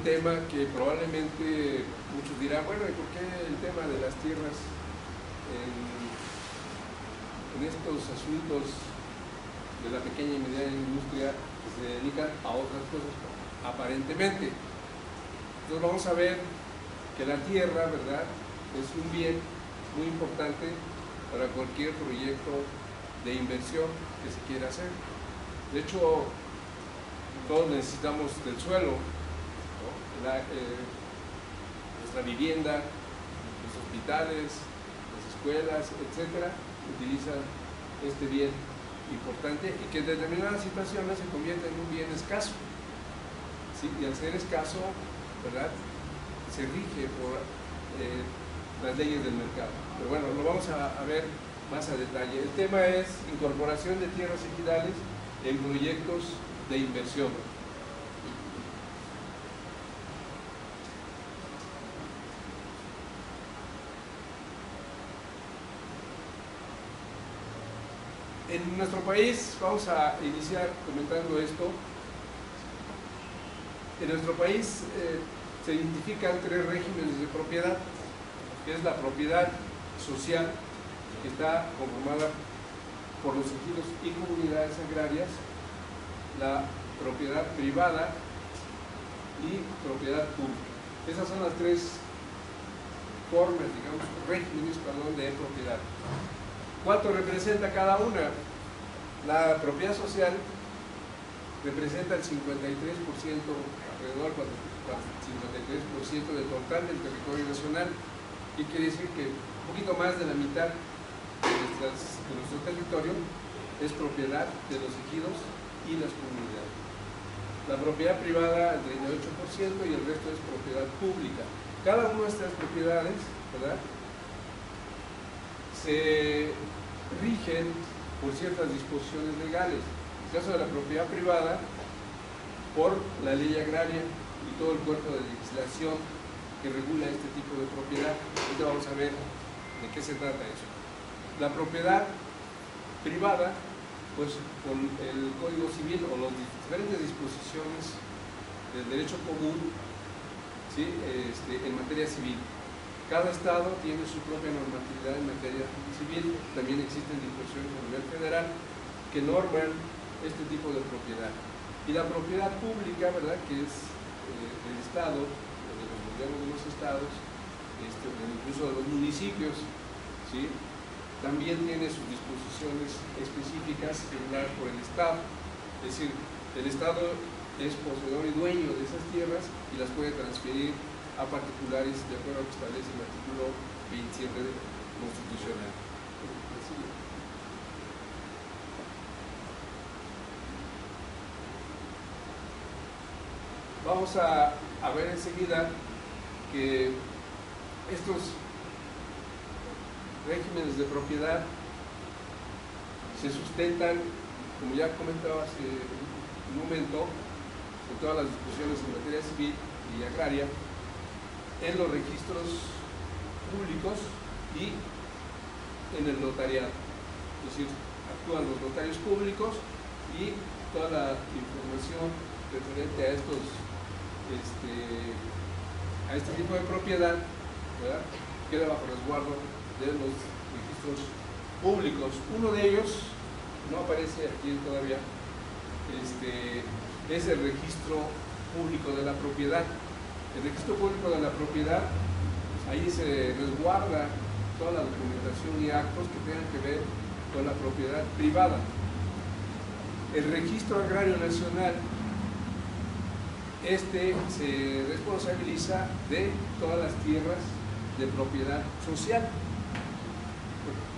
tema que probablemente muchos dirán, bueno, ¿y por qué el tema de las tierras en estos asuntos de la pequeña y mediana industria que se dedican a otras cosas, aparentemente? Entonces vamos a ver que la tierra, ¿verdad?, es un bien muy importante para cualquier proyecto de inversión que se quiera hacer. De hecho, todos necesitamos del suelo, ¿no? Nuestra vivienda, los hospitales, las escuelas, etcétera, utilizan este bien importante y que en determinadas situaciones se convierte en un bien escaso, ¿sí? Y al ser escaso, ¿verdad?, se rige por las leyes del mercado. Pero bueno, lo vamos a ver más a detalle. El tema es incorporación de tierras ejidales en proyectos de inversión. En nuestro país, vamos a iniciar comentando esto, en nuestro país se identifican tres regímenes de propiedad, que es la propiedad social, que está conformada por los ejidos y comunidades agrarias, la propiedad privada y propiedad pública. Esas son las tres formas, digamos, regímenes, perdón, de propiedad. ¿Cuánto representa cada una? La propiedad social representa el 53%, alrededor del 53% del total del territorio nacional. ¿Qué quiere decir? Que un poquito más de la mitad de nuestro territorio es propiedad de los ejidos y las comunidades. La propiedad privada el 38% y el resto es propiedad pública. Cada una de estas propiedades, ¿verdad?, se rigen por ciertas disposiciones legales. En el caso de la propiedad privada, por la ley agraria y todo el cuerpo de legislación que regula este tipo de propiedad. Ahorita vamos a ver de qué se trata eso. La propiedad privada, pues con el Código Civil o las diferentes disposiciones del derecho común, ¿sí?, en materia civil. Cada estado tiene su propia normatividad en materia civil. También existen disposiciones a nivel federal que norman este tipo de propiedad. Y la propiedad pública, ¿verdad?, que es del estado, de los gobiernos de los estados, incluso de los municipios, ¿sí?, también tiene sus disposiciones específicas reguladas por el estado. Es decir, el estado es poseedor y dueño de esas tierras y las puede transferir a particulares de acuerdo a lo que establece el artículo 27 constitucional. Vamos a ver enseguida que estos regímenes de propiedad se sustentan, como ya comentaba hace un momento, en todas las discusiones en materia civil y agraria, en los registros públicos y en el notariado. Es decir, actúan los notarios públicos y toda la información referente a este tipo de propiedad, ¿verdad?, queda bajo resguardo de los registros públicos. Uno de ellos no aparece aquí todavía, es el registro público de la propiedad. El registro público de la propiedad, ahí se resguarda toda la documentación y actos que tengan que ver con la propiedad privada. El registro agrario nacional, se responsabiliza de todas las tierras de propiedad social.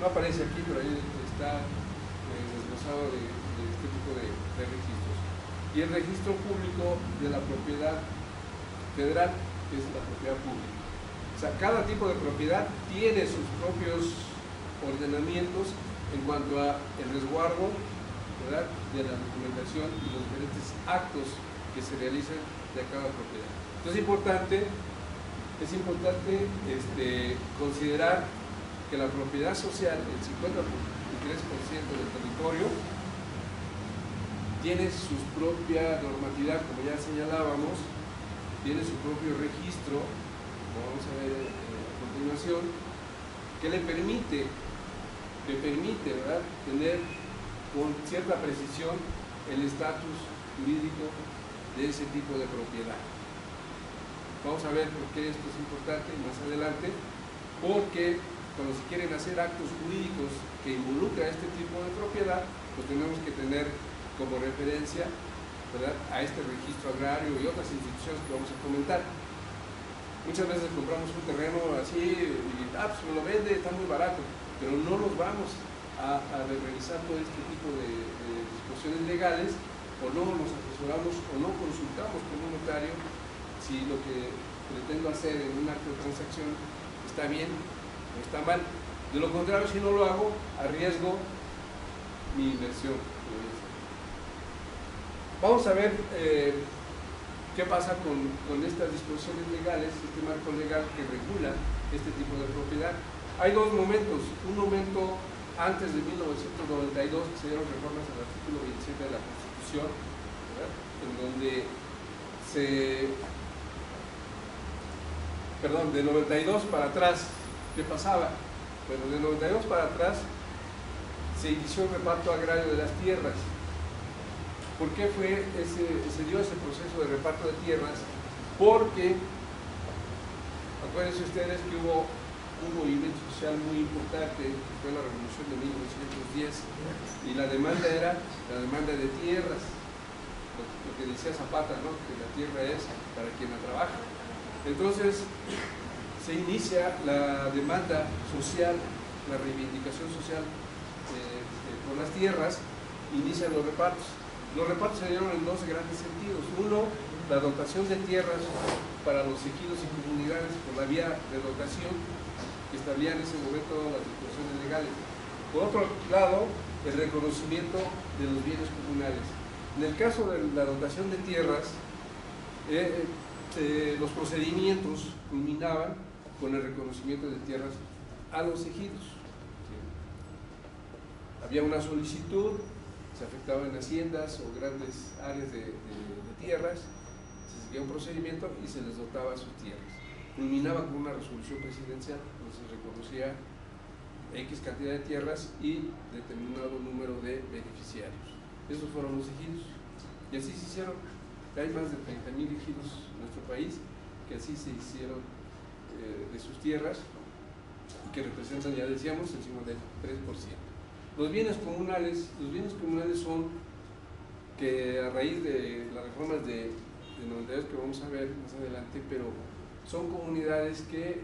No aparece aquí, pero ahí está desglosado de este tipo de registros. Y el registro público de la propiedad federal, que es la propiedad pública. O sea, cada tipo de propiedad tiene sus propios ordenamientos en cuanto a el resguardo, ¿verdad?, de la documentación y los diferentes actos que se realizan de cada propiedad. Entonces es importante considerar que la propiedad social, el 53% del territorio, tiene su propia normatividad, como ya señalábamos, tiene su propio registro, como vamos a ver a continuación, que le permite, ¿verdad?, tener con cierta precisión el estatus jurídico de ese tipo de propiedad. Vamos a ver por qué esto es importante más adelante, porque cuando se quieren hacer actos jurídicos que involucran este tipo de propiedad, pues tenemos que tener como referencia, ¿verdad?, a este registro agrario y otras instituciones que vamos a comentar. Muchas veces compramos un terreno así y pues me lo vende, está muy barato, pero no nos vamos a revisar todo este tipo de disposiciones legales, o no nos asesoramos o no consultamos con un notario si lo que pretendo hacer en un acto de transacción está bien o está mal. De lo contrario, si no lo hago, arriesgo mi inversión. Vamos a ver qué pasa con estas disposiciones legales, este marco legal que regula este tipo de propiedad. Hay dos momentos: un momento antes de 1992, que se dieron reformas al artículo 27 de la Constitución, ¿verdad?, en donde de 92 para atrás, ¿qué pasaba? Bueno, de 92 para atrás se inició el reparto agrario de las tierras. ¿Por qué se dio ese proceso de reparto de tierras? Porque, acuérdense ustedes que hubo un movimiento social muy importante, que fue la Revolución de 1910, y la demanda era la demanda de tierras, lo que decía Zapata, ¿no?, que la tierra es para quien la trabaja. Entonces se inicia la demanda social, la reivindicación social por las tierras, inician los repartos. Los repartos se dieron en dos grandes sentidos. Uno, la dotación de tierras para los ejidos y comunidades por la vía de dotación que establecían en ese momento las disposiciones legales. Por otro lado, el reconocimiento de los bienes comunales. En el caso de la dotación de tierras, los procedimientos culminaban con el reconocimiento de tierras a los ejidos. Había una solicitud, se afectaban haciendas o grandes áreas de tierras, se seguía un procedimiento y se les dotaba sus tierras. Culminaba con una resolución presidencial donde se reconocía X cantidad de tierras y determinado número de beneficiarios. Esos fueron los ejidos. Y así se hicieron. Hay más de 30,000 ejidos en nuestro país que así se hicieron de sus tierras y que representan, ya decíamos, el 53%. Los bienes comunales son que a raíz de las reformas de 92 que vamos a ver más adelante, pero son comunidades que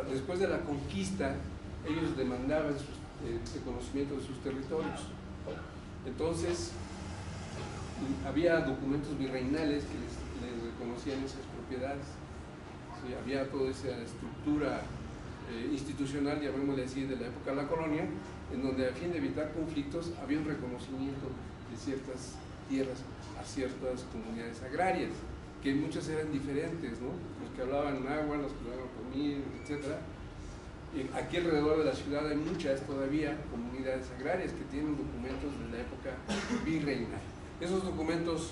después de la conquista ellos demandaban el reconocimiento de sus territorios. Entonces había documentos virreinales que les reconocían esas propiedades. Sí, había toda esa estructura institucional, llamémosle así, de la época de la colonia, en donde a fin de evitar conflictos había un reconocimiento de ciertas tierras a ciertas comunidades agrarias, que muchas eran diferentes, ¿no? Los que hablaban agua, los que hablaban comida, etc. Aquí alrededor de la ciudad hay muchas todavía comunidades agrarias que tienen documentos de la época virreinal. Esos documentos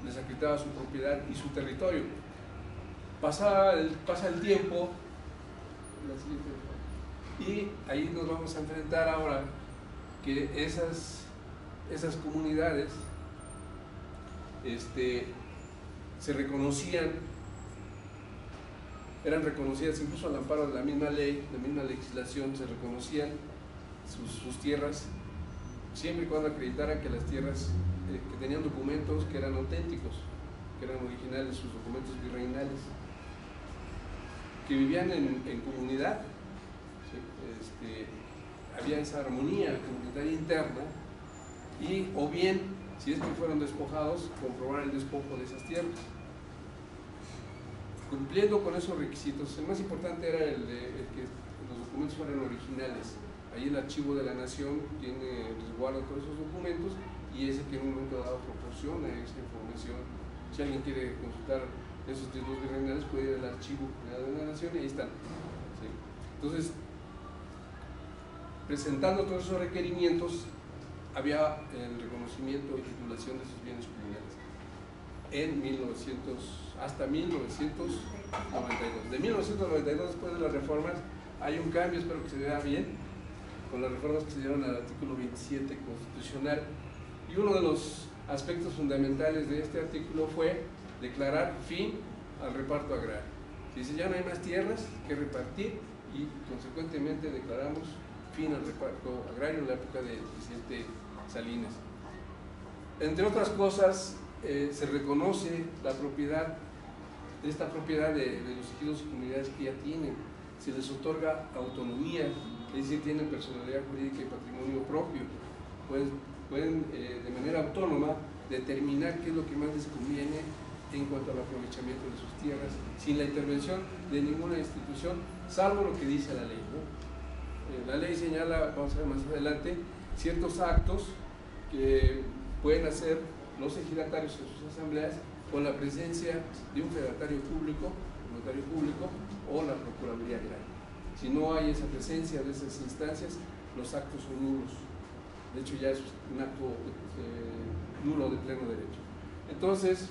les acreditaban su propiedad y su territorio. Pasa el tiempo, y ahí nos vamos a enfrentar ahora que esas comunidades se reconocían, eran reconocidas incluso al amparo de la misma ley, la misma legislación, se reconocían sus tierras siempre y cuando acreditaran que las tierras que tenían documentos que eran auténticos, que eran originales, sus documentos virreinales, que vivían en comunidad. ¿Sí? Había esa armonía comunitaria interna, y o bien, si es que fueron despojados, comprobar el despojo de esas tierras. Cumpliendo con esos requisitos, el más importante era el que los documentos fueran originales. Ahí el Archivo de la Nación tiene resguardo de todos esos documentos, y ese que en un momento dado proporciona esa información. Si alguien quiere consultar esos títulos virreinales, puede ir al Archivo de la Nación y ahí están. ¿Sí? Entonces, presentando todos esos requerimientos, había el reconocimiento y titulación de sus bienes comunales. hasta 1992. De 1992, después de las reformas, hay un cambio, espero que se vea bien, con las reformas que se dieron al artículo 27 constitucional, y uno de los aspectos fundamentales de este artículo fue declarar fin al reparto agrario. Dice, ya no hay más tierras que repartir, y consecuentemente declaramos fin al reparto agrario en la época del presidente Salinas. Entre otras cosas, se reconoce la propiedad, esta propiedad de los ejidos y comunidades que ya tienen, se les otorga autonomía, es decir, tienen personalidad jurídica y patrimonio propio, pueden de manera autónoma determinar qué es lo que más les conviene en cuanto al aprovechamiento de sus tierras, sin la intervención de ninguna institución, salvo lo que dice la ley, ¿no? La ley señala, vamos a ver más adelante, ciertos actos que pueden hacer los ejidatarios en sus asambleas con la presencia de un fedatario público, notario público o la Procuraduría Agraria. Si no hay esa presencia de esas instancias, los actos son nulos. De hecho, ya es un acto nulo de pleno derecho. Entonces,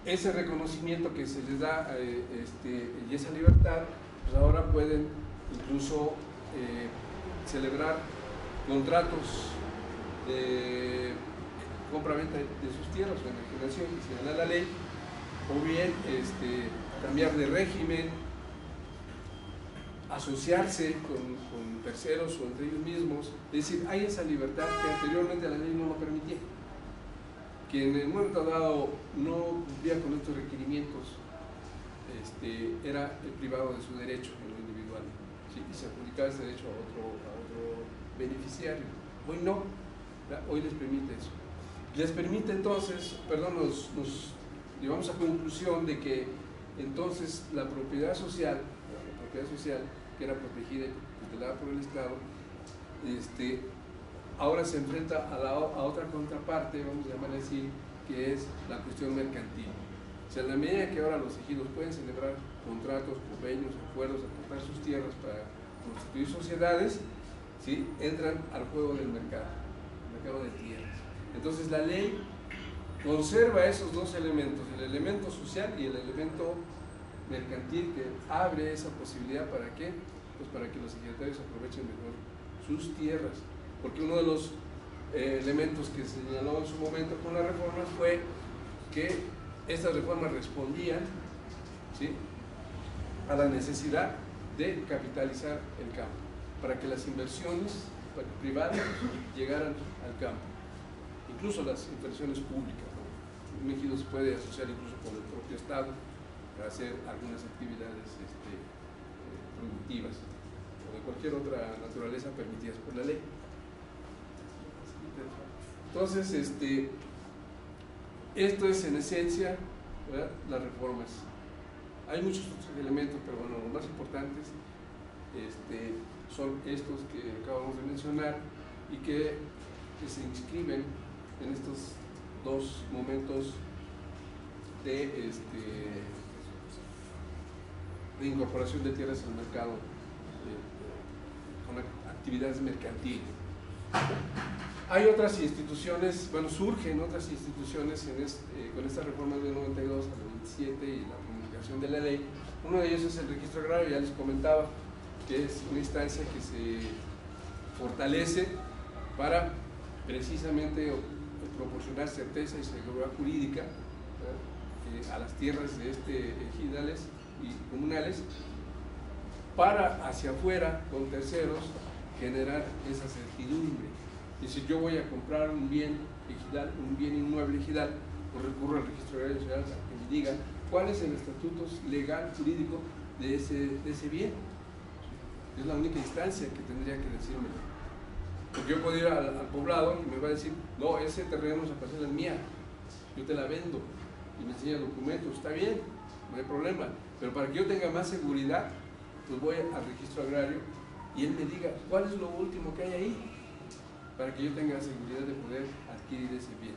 ese reconocimiento que se les da y esa libertad, pues ahora pueden incluso celebrar contratos de compra-venta de sus tierras o enajenación que señala la ley, o bien cambiar de régimen, asociarse con terceros o entre ellos mismos. Es decir, hay esa libertad que anteriormente la ley no lo permitía. Quien en el momento dado no cumplía con estos requerimientos era el privado de su derecho en lo individual, ¿sí? Y se adjudicaba ese derecho a otro beneficiario. Hoy no, ¿verdad? Hoy les permite eso. Les permite entonces, perdón, nos llevamos a conclusión de que entonces la propiedad social que era protegida y tutelada por el Estado, ahora se enfrenta a otra contraparte, vamos a llamar así, que es la cuestión mercantil. O sea, en la medida que ahora los ejidos pueden celebrar contratos, convenios, acuerdos, aportar sus tierras para constituir sociedades, ¿sí?, entran al juego del mercado, el mercado de tierras. Entonces la ley conserva esos dos elementos, el elemento social y el elemento mercantil, que abre esa posibilidad. ¿Para qué? Pues para que los ejidatarios aprovechen mejor sus tierras. Porque uno de los elementos que se señaló en su momento con las reformas fue que estas reformas respondían, ¿sí?, a la necesidad de capitalizar el campo, para que las inversiones privadas llegaran al campo, incluso las inversiones públicas, ¿no? Un ejido se puede asociar incluso con el propio Estado para hacer algunas actividades productivas o de cualquier otra naturaleza permitidas por la ley. Entonces, esto es en esencia, ¿verdad?, las reformas. Hay muchos otros elementos, pero bueno, los más importantes son estos que acabamos de mencionar y que se inscriben en estos dos momentos de incorporación de tierras al mercado con actividades mercantiles. Hay otras instituciones, bueno, surgen otras instituciones con esta reforma del 92 al 27 y la promulgación de la ley. Uno de ellos es el registro agrario, ya les comentaba, que es una instancia que se fortalece para precisamente proporcionar certeza y seguridad jurídica a las tierras de ejidales y comunales, para hacia afuera, con terceros, generar esa certidumbre. Es decir, yo voy a comprar un bien ejidal, un bien inmueble ejidal, pues recurro al registro agrario nacional para que me digan cuál es el estatuto legal, jurídico de ese bien. Es la única instancia que tendría que decirme. Porque yo puedo ir al poblado y me va a decir, no, ese terreno, esa parcela es mía, yo te la vendo, y me enseña documentos, está bien, no hay problema, pero para que yo tenga más seguridad, pues voy al registro agrario y él me diga cuál es lo último que hay ahí, para que yo tenga seguridad de poder adquirir ese bien.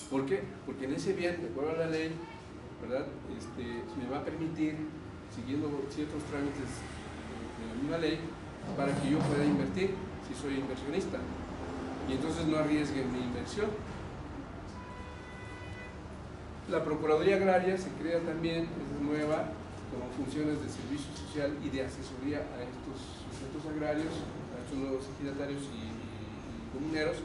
¿Por qué? Porque en ese bien, de acuerdo a la ley, ¿verdad?, me va a permitir, siguiendo ciertos trámites de la misma ley, para que yo pueda invertir, si soy inversionista. y entonces no arriesguen mi inversión. La Procuraduría Agraria se crea también, es nueva, como funciones de servicio social y de asesoría a estos sujetos agrarios, a estos nuevos ejidatarios y comuneros,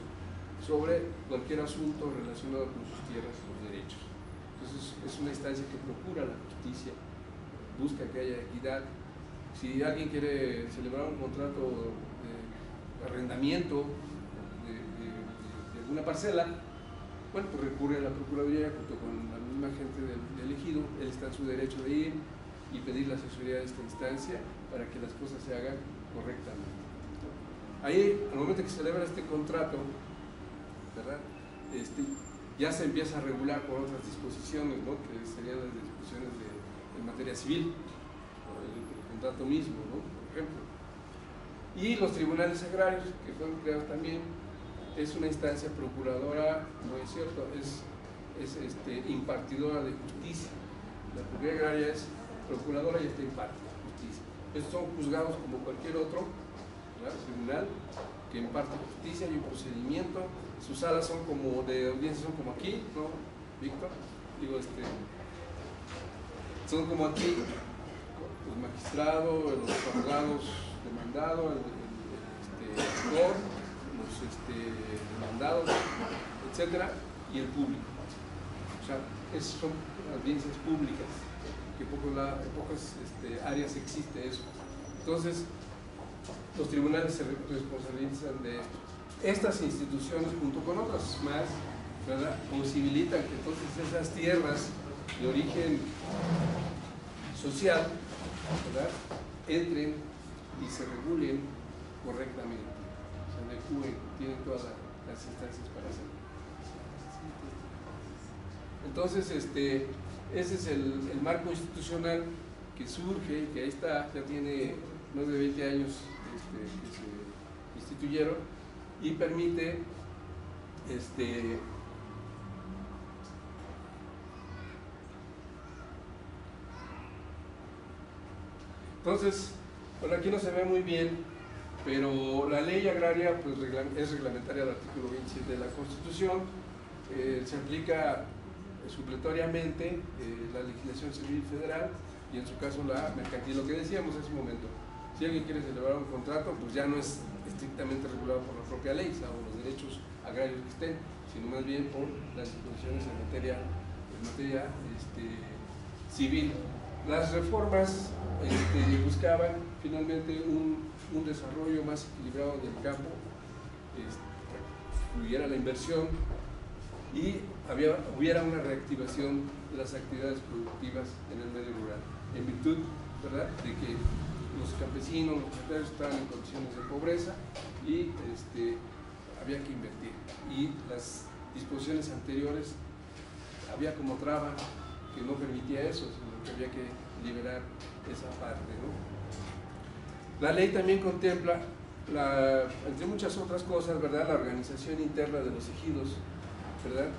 sobre cualquier asunto relacionado con sus tierras y los derechos. Entonces es una instancia que procura la justicia, busca que haya equidad. Si alguien quiere celebrar un contrato de arrendamiento de alguna parcela, bueno, pues recurre a la Procuraduría junto con la misma gente del ejido, él está en su derecho de ir y pedir la asesoría de esta instancia para que las cosas se hagan correctamente. Ahí, al momento que se celebra este contrato, ¿verdad? Ya se empieza a regular por otras disposiciones, ¿no? Que serían las disposiciones en materia civil, el contrato mismo, ¿no? Por ejemplo. Y los tribunales agrarios, que fueron creados también, es una instancia procuradora, no es cierto, es impartidora de justicia. La Procuraduría Agraria es procuradora y imparte justicia. Estos son juzgados como cualquier otro, ¿verdad? Tribunal que imparte justicia y un procedimiento. Sus salas son como de audiencia, son como aquí, ¿no, Víctor? Digo, son como aquí, el magistrado, los abogados demandados, el juez, los demandados, etcétera, y el público. O sea, son audiencias públicas, que en pocas áreas existe eso. Entonces, los tribunales se responsabilizan de esto. Estas instituciones, junto con otras más, ¿verdad?, posibilitan que entonces esas tierras de origen social, ¿verdad?, entren y se regulen correctamente, se adecúen, tienen todas las instancias para hacerlo. Entonces, ese es el marco institucional que surge, que ahí está, ya tiene más de 20 años que se instituyeron, y permite entonces, bueno, aquí no se ve muy bien, pero la ley agraria pues, es reglamentaria del artículo 27 de la Constitución, se aplica supletoriamente la legislación civil federal y en su caso la mercantil. Lo que decíamos hace un momento, si alguien quiere celebrar un contrato, pues ya no es estrictamente regulado por la propia ley, salvo los derechos agrarios que estén, sino más bien por las disposiciones en materia civil. Las reformas buscaban finalmente un desarrollo más equilibrado del campo, fluyera la inversión y hubiera una reactivación de las actividades productivas en el medio rural, en virtud, ¿verdad?, de que los campesinos, los propietarios estaban en condiciones de pobreza y había que invertir. Y las disposiciones anteriores había como traba que no permitía eso, sino que había que liberar esa parte, ¿no? La ley también contempla, entre muchas otras cosas, ¿verdad?, la organización interna de los ejidos, ¿verdad?,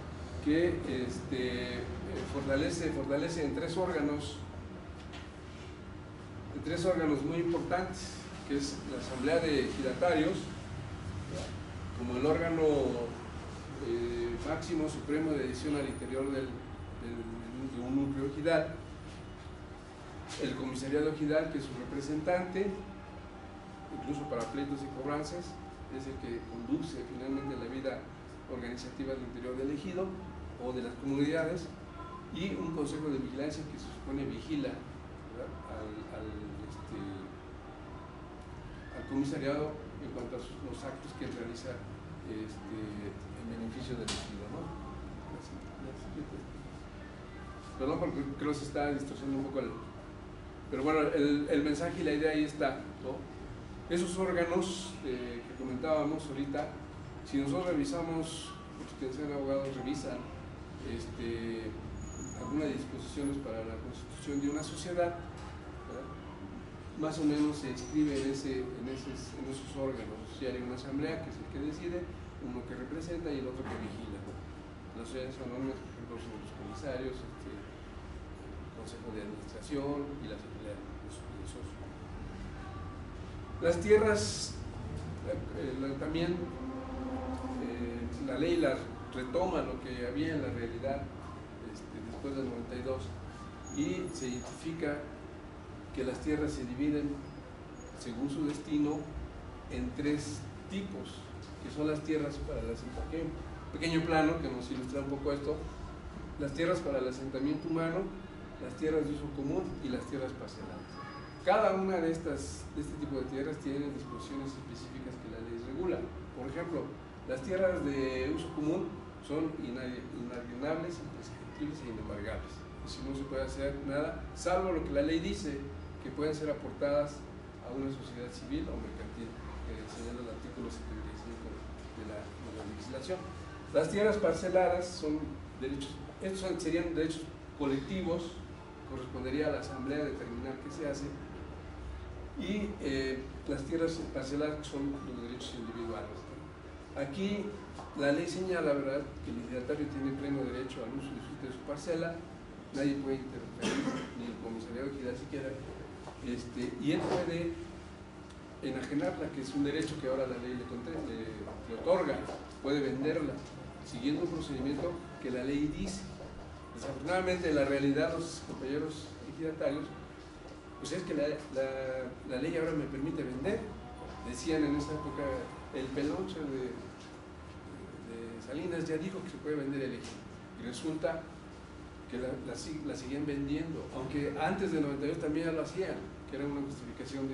que fortalece en tres órganos muy importantes, que es la Asamblea de Ejidatarios, como el órgano máximo supremo de decisión al interior de un núcleo ejidal, el Comisariado Ejidal, que es su representante, incluso para pleitos y cobranzas, es el que conduce finalmente la vida organizativa del interior del ejido o de las comunidades, y un consejo de vigilancia que se supone vigila, ¿verdad?, al comisariado en cuanto a los actos que realiza en beneficio del ejido, ¿no? Perdón porque creo que se está distorsionando un poco pero bueno, el mensaje y la idea ahí está, ¿no? Esos órganos que comentábamos ahorita, si nosotros revisamos, los que sean abogados revisan algunas disposiciones para la constitución de una sociedad, ¿verdad?, más o menos se inscribe en esos órganos. Si hay una asamblea que es el que decide, uno que representa y el otro que vigila, ¿no? Las sociedades anónimas, por ejemplo, son los comisarios, el consejo de administración y la asamblea de socios. Las tierras también la ley retoma lo que había en la realidad después del 92 y se identifica que las tierras se dividen según su destino en 3 tipos, que son las tierras para el asentamiento. Pequeño plano que nos ilustra un poco esto: las tierras para el asentamiento humano, las tierras de uso común y las tierras parceladas. Cada una de este tipo de tierras tiene disposiciones específicas que la ley regula. Por ejemplo, las tierras de uso común son inalienables, imprescriptibles e inembargables. Si no se puede hacer nada, salvo lo que la ley dice, que pueden ser aportadas a una sociedad civil o mercantil, que señala el artículo 75 de la legislación. Las tierras parceladas son derechos, estos serían derechos colectivos, correspondería a la asamblea determinar qué se hace, y las tierras parceladas son los derechos individuales. Aquí la ley señala, ¿verdad?, que el ejidatario tiene pleno derecho al uso y disfrute de su parcela, nadie puede interferir, ni el comisariado ejidal siquiera, y él puede enajenarla, que es un derecho que ahora la ley le otorga, puede venderla, siguiendo un procedimiento que la ley dice. Desafortunadamente, en la realidad, los compañeros ejidatarios, pues es que la ley ahora me permite vender. Decían en esa época, el Peloncho de Salinas ya dijo que se puede vender el ejido, y resulta que la seguían vendiendo, aunque antes de 92 también ya lo hacían, que era una justificación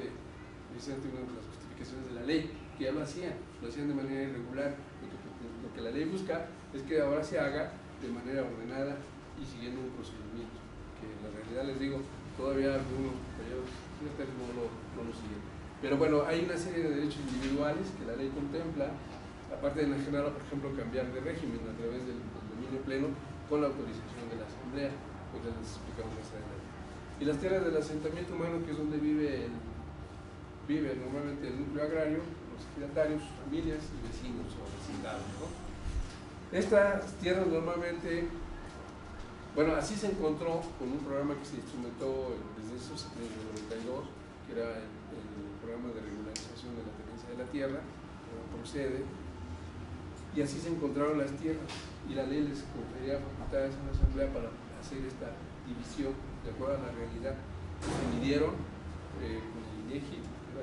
precisamente una de las justificaciones de la ley, que ya lo hacían de manera irregular. Lo que la ley busca es que ahora se haga de manera ordenada y siguiendo un procedimiento, que en la realidad, les digo, todavía algunos compañeros no lo siguen. Pero bueno, hay una serie de derechos individuales que la ley contempla, aparte de enajenar, por ejemplo, cambiar de régimen a través del dominio pleno con la autorización de la asamblea, pues ya les explicamos más adelante. Y las tierras del asentamiento humano, que es donde vive normalmente el núcleo agrario, los ejidatarios, sus familias y vecinos o vecindados, ¿no? Estas tierras normalmente, bueno, así se encontró con un programa que se instrumentó desde el 92, que era el programa de regularización de la tenencia de la tierra, procede, y así se encontraron las tierras, y la ley les confería facultades a la asamblea para hacer esta división de acuerdo a la realidad. Se midieron con el INEGI,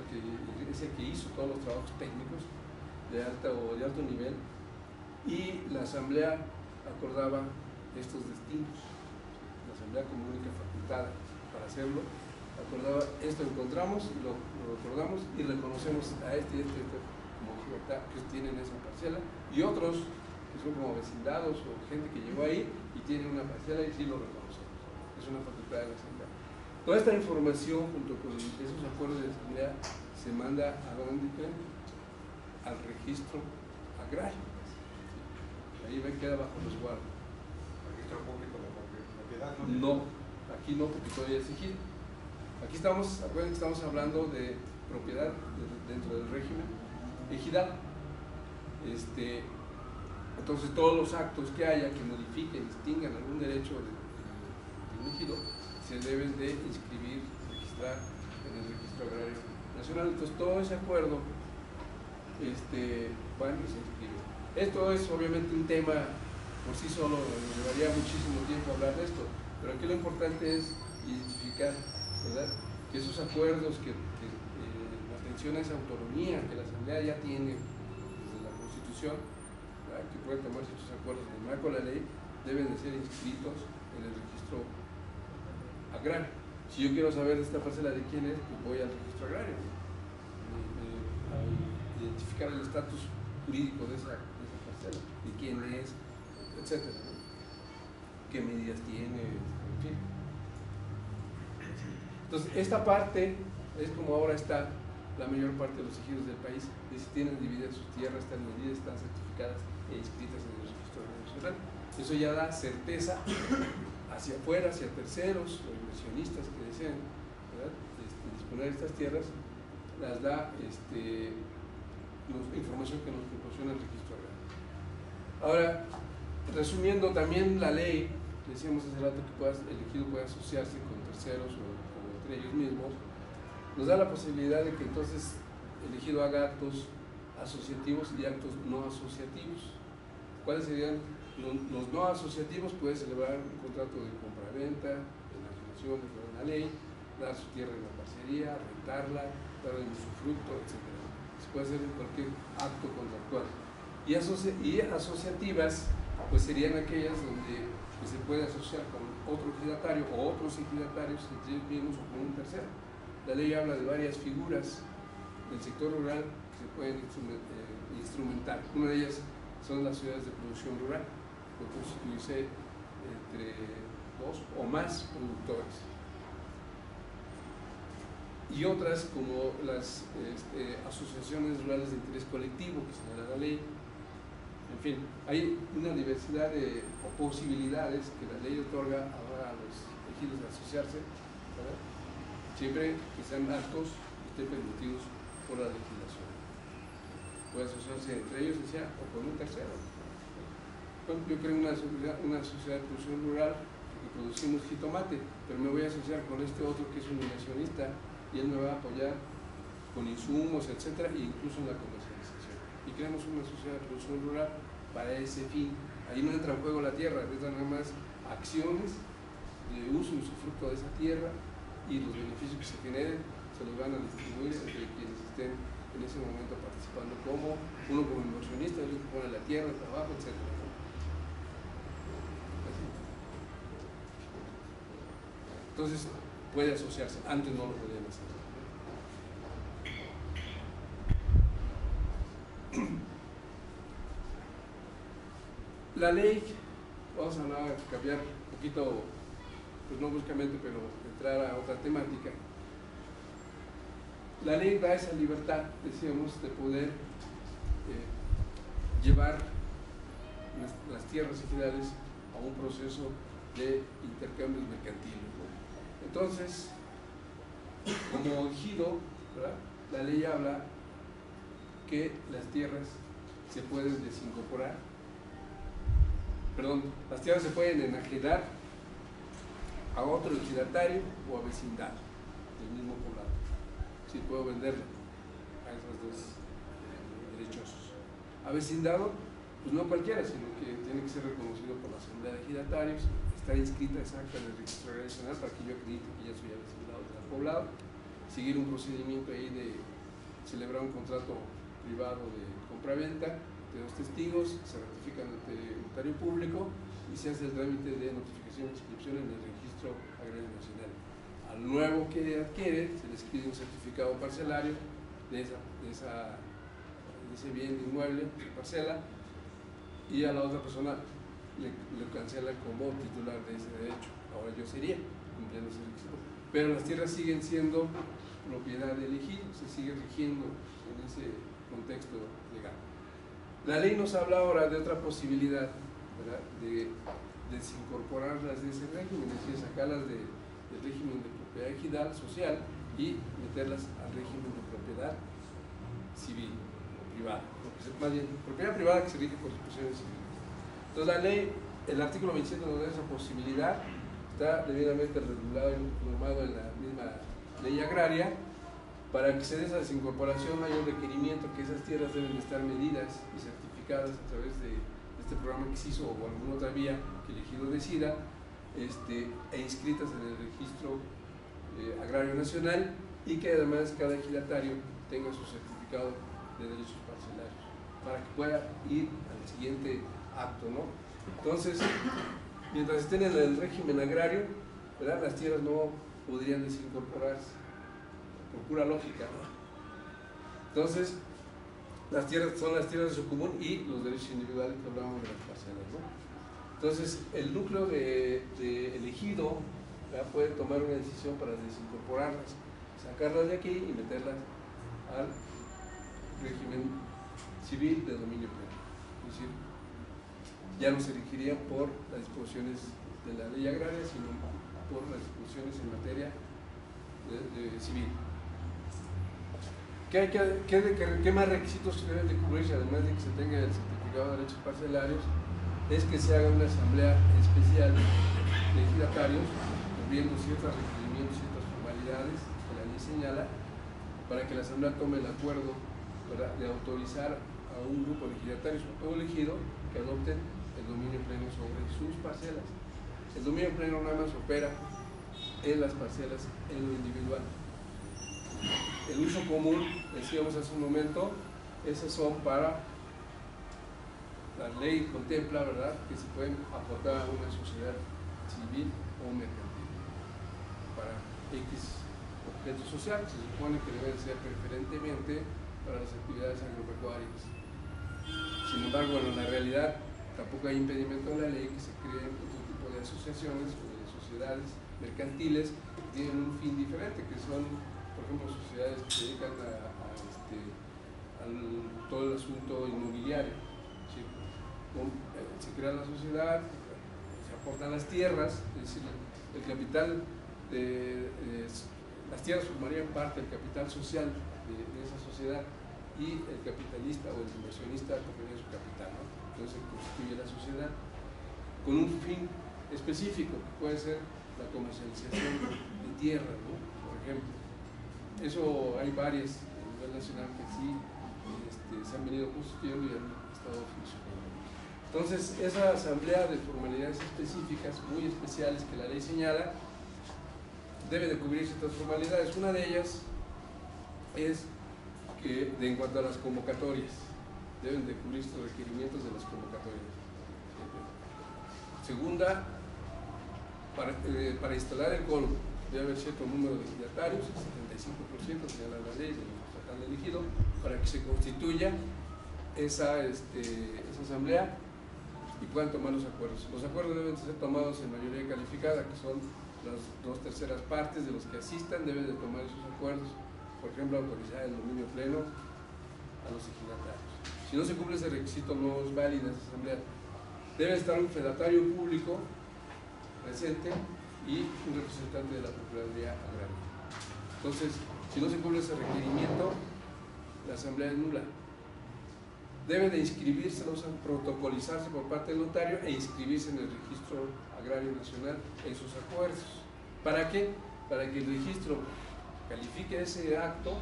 que es el que hizo todos los trabajos técnicos de alto nivel, y la asamblea acordaba estos destinos. La asamblea como única facultada para hacerlo acordaba esto, encontramos y lo acordamos y reconocemos a este como libertad que tienen esa parcela, y otros que son como vecindados o gente que llegó ahí y tienen una parcela y sí lo reconocemos. Es una facultad de la asamblea. Toda esta información junto con esos acuerdos de asamblea se manda a dónde creen, al registro agrario. Ahí queda bajo resguardo. ¿Registro público de propiedad? No, aquí no, porque todavía es ejido. Aquí estamos, acuérdense que estamos hablando de propiedad dentro del régimen ejidal. Entonces todos los actos que haya que modifiquen, distingan algún derecho de un ejido, se deben de inscribir, registrar en el Registro Agrario Nacional. Entonces todo ese acuerdo van y se inscribe. Esto es obviamente un tema por sí solo, nos llevaría muchísimo tiempo hablar de esto, pero aquí lo importante es identificar, ¿verdad?, que esos acuerdos, que la atención a esa autonomía que la asamblea ya tiene desde la Constitución, ¿verdad?, que puede tomar estos acuerdos en el marco de la ley, deben de ser inscritos en el registro agrario. Si yo quiero saber de esta parcela de quién es, pues voy al registro agrario a identificar el estatus jurídico de esa parcela, de quién es, etcétera, ¿no?, qué medidas tiene, en fin. Entonces, esta parte es como ahora está la mayor parte de los ejidos del país, y si tienen divididas sus tierras, están medidas, están certificadas e inscritas en el registro nacional. Eso ya da certeza hacia afuera, hacia terceros o inversionistas que deseen, ¿verdad?, disponer de estas tierras, las da información que nos proporciona el registro agrario. Ahora, resumiendo también la ley, decíamos hace rato que el ejido puede asociarse con terceros o entre ellos mismos, nos da la posibilidad de que entonces el ejido haga actos asociativos y actos no asociativos. ¿Cuáles serían los no asociativos? Puede celebrar un contrato de compraventa, enajenación de una ley, dar su tierra en la parcería, rentarla, darle un usufructo, etc. Se puede hacer en cualquier acto contractual. Y asociativas, pues serían aquellas donde se puede asociar con otro ejidatario o otros ejidatarios entre ellos mismos o con un tercero. La ley habla de varias figuras del sector rural que se pueden instrumentar. Una de ellas son las ciudades de producción rural, puede constituirse entre 2 o más productores. Y otras como las asociaciones rurales de interés colectivo que señala la ley. En fin, hay una diversidad de posibilidades que la ley otorga ahora a los ejidos de asociarse, ¿verdad? Siempre que sean actos que estén permitidos por la legislación. Puede asociarse entre ellos, decía, o con un tercero. Bueno, yo creo una sociedad de producción rural que producimos jitomate, pero me voy a asociar con este otro que es un inversionista y él me va a apoyar con insumos, etcétera, e incluso en la comercialización. Y creamos una sociedad de producción rural para ese fin. Ahí no entra en juego la tierra, entran nada más acciones de uso y usufructo de esa tierra y los beneficios que se generen se los van a distribuir entre quienes estén en ese momento participando, como uno como inversionista, el que pone la tierra, el trabajo, etcétera. Entonces puede asociarse, antes no lo podían hacer. La ley, vamos a hablar, cambiar un poquito, pues no bruscamente, pero entrar a otra temática. La ley da esa libertad, decíamos, de poder llevar las tierras ejidales a un proceso de intercambios mercantiles, ¿no? Entonces, como ejido, ¿verdad?, la ley habla que las tierras se pueden desincorporar, perdón, las tierras se pueden enajenar a otro ejidatario o a vecindad del mismo poblado. Si puedo venderla a esos dos derechosos. A vecindado, pues no cualquiera, sino que tiene que ser reconocido por la Asamblea de Ejidatarios, estar inscrita exacta en el Registro Agrario Nacional para que yo acredite que ya soy vecindado del poblado, seguir un procedimiento ahí de celebrar un contrato privado de compraventa de 2 testigos, se ratifica ante el notario público y se hace el trámite de notificación de inscripción en el Registro Agrario Nacional. Al nuevo que adquiere se les pide un certificado parcelario de ese bien inmueble, de parcela, y a la otra persona le cancela como titular de ese derecho. Ahora yo sería, cumpliendo ese requisito. Pero las tierras siguen siendo propiedad del ejido, se sigue rigiendo en ese contexto legal. La ley nos habla ahora de otra posibilidad, ¿verdad?, de desincorporarlas de ese régimen, es decir, sacarlas del régimen de propiedad ejidal, social, y meterlas al régimen de propiedad civil o privada, más bien propiedad privada que se rige por disposiciones civiles. Entonces la ley, el artículo 27 nos da esa posibilidad, está debidamente regulado y normado en la misma ley agraria. Para que se dé esa desincorporación hay un requerimiento que esas tierras deben estar medidas y certificadas a través de este programa que se hizo o alguna otra vía que el ejido decida, e inscritas en el Registro Agrario Nacional, y que además cada ejidatario tenga su certificado de derechos parcelarios para que pueda ir al siguiente acto, ¿no? Entonces, mientras estén en el régimen agrario, ¿verdad?, las tierras no podrían desincorporarse por pura lógica, ¿no? Entonces, las tierras son las tierras de su común y los derechos individuales que hablábamos de las parcelas, ¿no? Entonces, el núcleo del ejido, ¿verdad?, puede tomar una decisión para desincorporarlas, sacarlas de aquí y meterlas al régimen civil de dominio pleno. Es decir, ya no se regirían por las disposiciones de la ley agraria, sino por las disposiciones en materia civil. ¿Qué más requisitos deben de cubrirse, además de que se tenga el certificado de derechos parcelarios? Es que se haga una asamblea especial de ejidatarios, cumpliendo ciertos requerimientos, ciertas formalidades que la ley señala, para que la asamblea tome el acuerdo, ¿verdad?, de autorizar a un grupo de ejidatarios o todo elegido que adopten el dominio pleno sobre sus parcelas. El dominio pleno nada más opera en las parcelas, en lo individual. El uso común, decíamos hace un momento, esas son para, la ley contempla, ¿verdad?, que se pueden aportar a una sociedad civil o mercantil para X objeto social. Se supone que deben ser preferentemente para las actividades agropecuarias. Sin embargo, bueno, en la realidad tampoco hay impedimento en la ley que se creen otro tipo de asociaciones o de sociedades mercantiles que tienen un fin diferente, que son, por ejemplo, sociedades que se dedican a todo el asunto inmobiliario. ¿Sí? Se crea la sociedad, se aportan las tierras, es decir, el capital las tierras formarían parte del capital social de esa sociedad, y el capitalista o el inversionista pondría su capital, ¿no? Entonces se constituye la sociedad con un fin específico, que puede ser la comercialización de tierra, ¿no? Por ejemplo. Eso hay varias a nivel nacional que sí se han venido constituyendo y han estado funcionando. Entonces, esa asamblea de formalidades específicas, muy especiales, que la ley señala, debe de cubrir ciertas formalidades. Una de ellas es que, en cuanto a las convocatorias, deben de cubrir estos requerimientos de las convocatorias. Segunda, para instalar el colo debe haber cierto número de legislatarios, el 75% señala la ley del total elegido, para que se constituya esa asamblea y puedan tomar los acuerdos. Los acuerdos deben ser tomados en mayoría calificada, que son las 2/3 partes de los que asistan deben de tomar esos acuerdos. Por ejemplo, autorizar el dominio pleno a los ejidatarios. Si no se cumple ese requisito, no es válida esa asamblea. Debe estar un fedatario público presente y un representante de la Procuraduría Agraria. Entonces, si no se cumple ese requerimiento, la asamblea es nula. Deben de inscribirse, protocolizarse por parte del notario e inscribirse en el Registro Agrario Nacional en sus acuerdos. ¿Para qué? Para que el registro califique ese acto,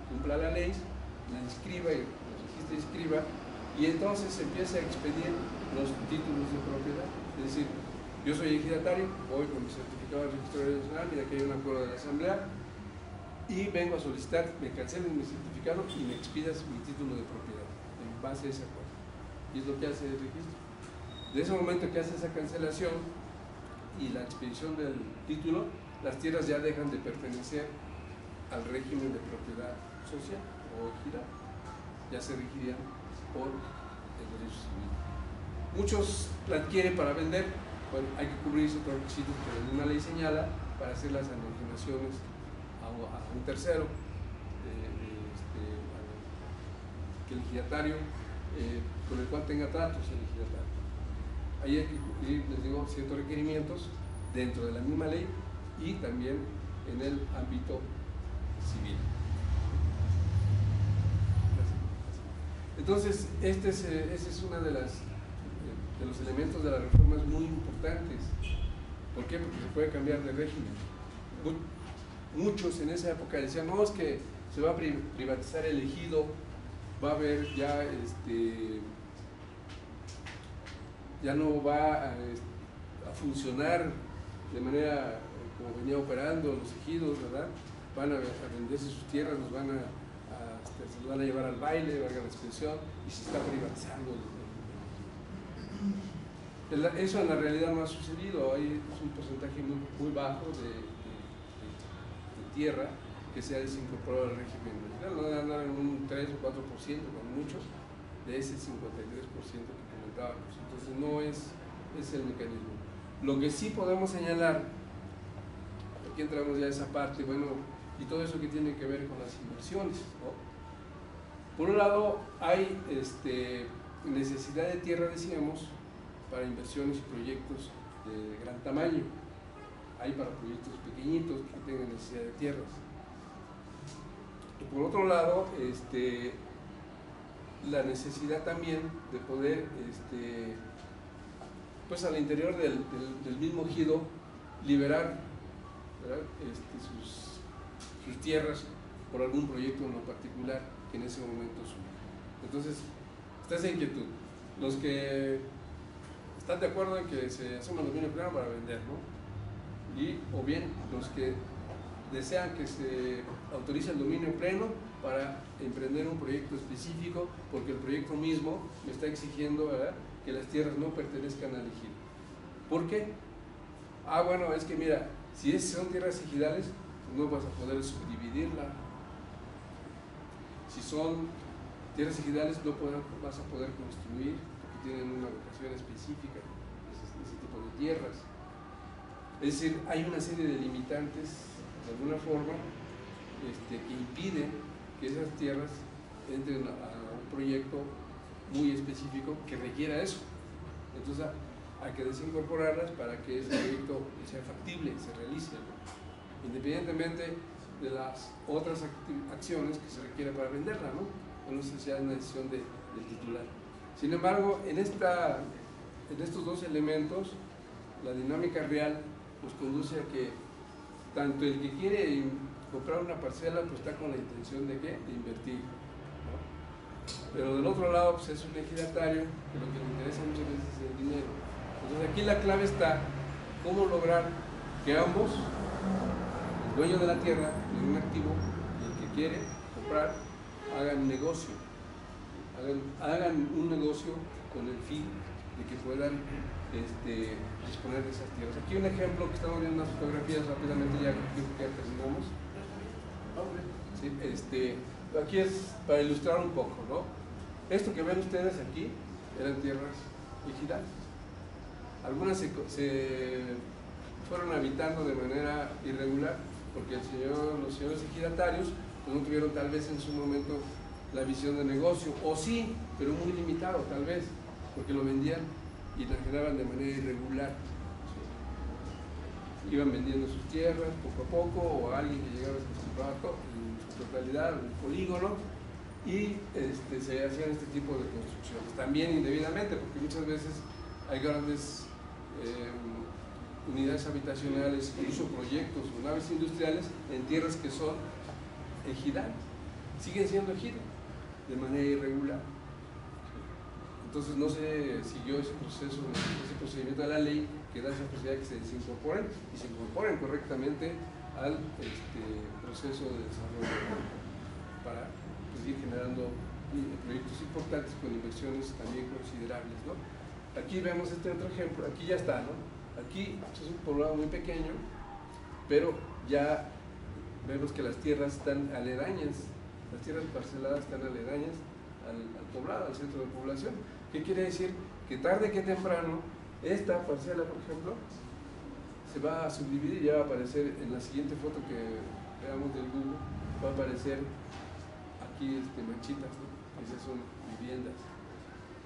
cumpla la ley, la inscriba y el registro inscriba, y entonces se empieza a expedir los títulos de propiedad. Es decir, yo soy ejidatario, voy con mi certificado del Registro Agrario Nacional, mira que hay un acuerdo de la Asamblea, y vengo a solicitar, me cancelen mi certificado y me expidas mi título de propiedad en base a ese acuerdo. Y es lo que hace el registro. De ese momento que hace esa cancelación y la expedición del título, las tierras ya dejan de pertenecer al régimen de propiedad social o ejidal, ya se regirían por el derecho civil. Muchos la adquieren para vender. Bueno, hay que cubrir otros requisitos que la misma ley señala para hacer las enajenaciones a un tercero, que el ejidatario, con el cual tenga tratos el ejidatario. Ahí hay que cumplir, les digo, ciertos requerimientos dentro de la misma ley y también en el ámbito civil. Entonces, ese es uno de los elementos de las reformas muy importantes. ¿Por qué? Porque se puede cambiar de régimen. Muchos en esa época decían, no, es que se va a privatizar el ejido, va a haber ya, ya no va a funcionar de manera como venía operando los ejidos, ¿verdad? Van a venderse sus tierras, se los van a llevar al baile, valga la expresión, y se está privatizando. Eso en la realidad no ha sucedido. Hay un porcentaje muy bajo de tierra que se ha desincorporado al régimen regional, no andan en un 3 o 4% con muchos de ese 53% que comentábamos. Entonces no es el mecanismo. Lo que sí podemos señalar, aquí entramos ya a esa parte, bueno, y todo eso que tiene que ver con las inversiones, ¿no? Por un lado hay necesidad de tierra, decíamos, para inversiones y proyectos de gran tamaño. Hay para proyectos pequeñitos que tengan necesidad de tierras. Y por otro lado, la necesidad también de poder, pues al interior del mismo ejido, liberar, ¿verdad?, sus tierras por algún proyecto en lo particular que en ese momento surge. Entonces, está esa inquietud. los que están de acuerdo en que se asuma el dominio pleno para vender, ¿no? Y, o bien los que desean que se autorice el dominio pleno para emprender un proyecto específico, porque el proyecto mismo me está exigiendo, ¿verdad?, que las tierras no pertenezcan al ejido. ¿Por qué? Ah, bueno, es que mira, si son tierras ejidales, pues no vas a poder subdividirla. Si son tierras ejidales, no vas a poder construir, porque tienen una vocación específica, ese tipo de tierras. Es decir, hay una serie de limitantes, de alguna forma, que impiden que esas tierras entren a un proyecto muy específico que requiera eso. Entonces hay que desincorporarlas para que ese proyecto sea factible, se realice, ¿no?, independientemente de las otras acciones que se requiere para venderla, ¿no? No sé si hay una decisión del titular. Sin embargo, en estos dos elementos, la dinámica real nos conduce a que tanto el que quiere comprar una parcela, pues está con la intención de ¿qué?, de invertir, ¿no? Pero del otro lado, pues es un ejidatario que lo que le interesa muchas veces es el dinero. Entonces aquí la clave está cómo lograr que ambos, el dueño de la tierra, de un activo, y el que quiere comprar, hagan un negocio, con el fin de que puedan disponer de esas tierras. Aquí un ejemplo que estamos viendo unas fotografías rápidamente, ya terminamos. Sí, aquí es para ilustrar un poco, ¿no? Esto que ven ustedes aquí eran tierras ejidales. Algunas se fueron habitando de manera irregular porque los señores ejidatarios pues no tuvieron tal vez en su momento la visión de negocio, o sí, pero muy limitado tal vez, porque lo vendían y la generaban de manera irregular. Iban vendiendo sus tierras poco a poco, o a alguien que llegaba a compraba en su totalidad, un polígono, y se hacían este tipo de construcciones. También indebidamente, porque muchas veces hay grandes unidades habitacionales, incluso proyectos o naves industriales en tierras que son ejidales, siguen siendo ejidos de manera irregular. Entonces no se siguió ese procedimiento de la ley que da esa posibilidad de que se desincorporen y se incorporen correctamente al proceso de desarrollo para ir generando proyectos importantes con inversiones también considerables, ¿no? Aquí vemos este otro ejemplo, aquí ya está, ¿no? Aquí es un poblado muy pequeño, pero ya vemos que las tierras están aledañas, las tierras parceladas están aledañas al poblado, al centro de población. ¿Qué quiere decir? Que tarde que temprano, esta parcela, por ejemplo, se va a subdividir, ya va a aparecer en la siguiente foto que veamos del Google, va a aparecer aquí manchitas, ¿no? Esas son viviendas,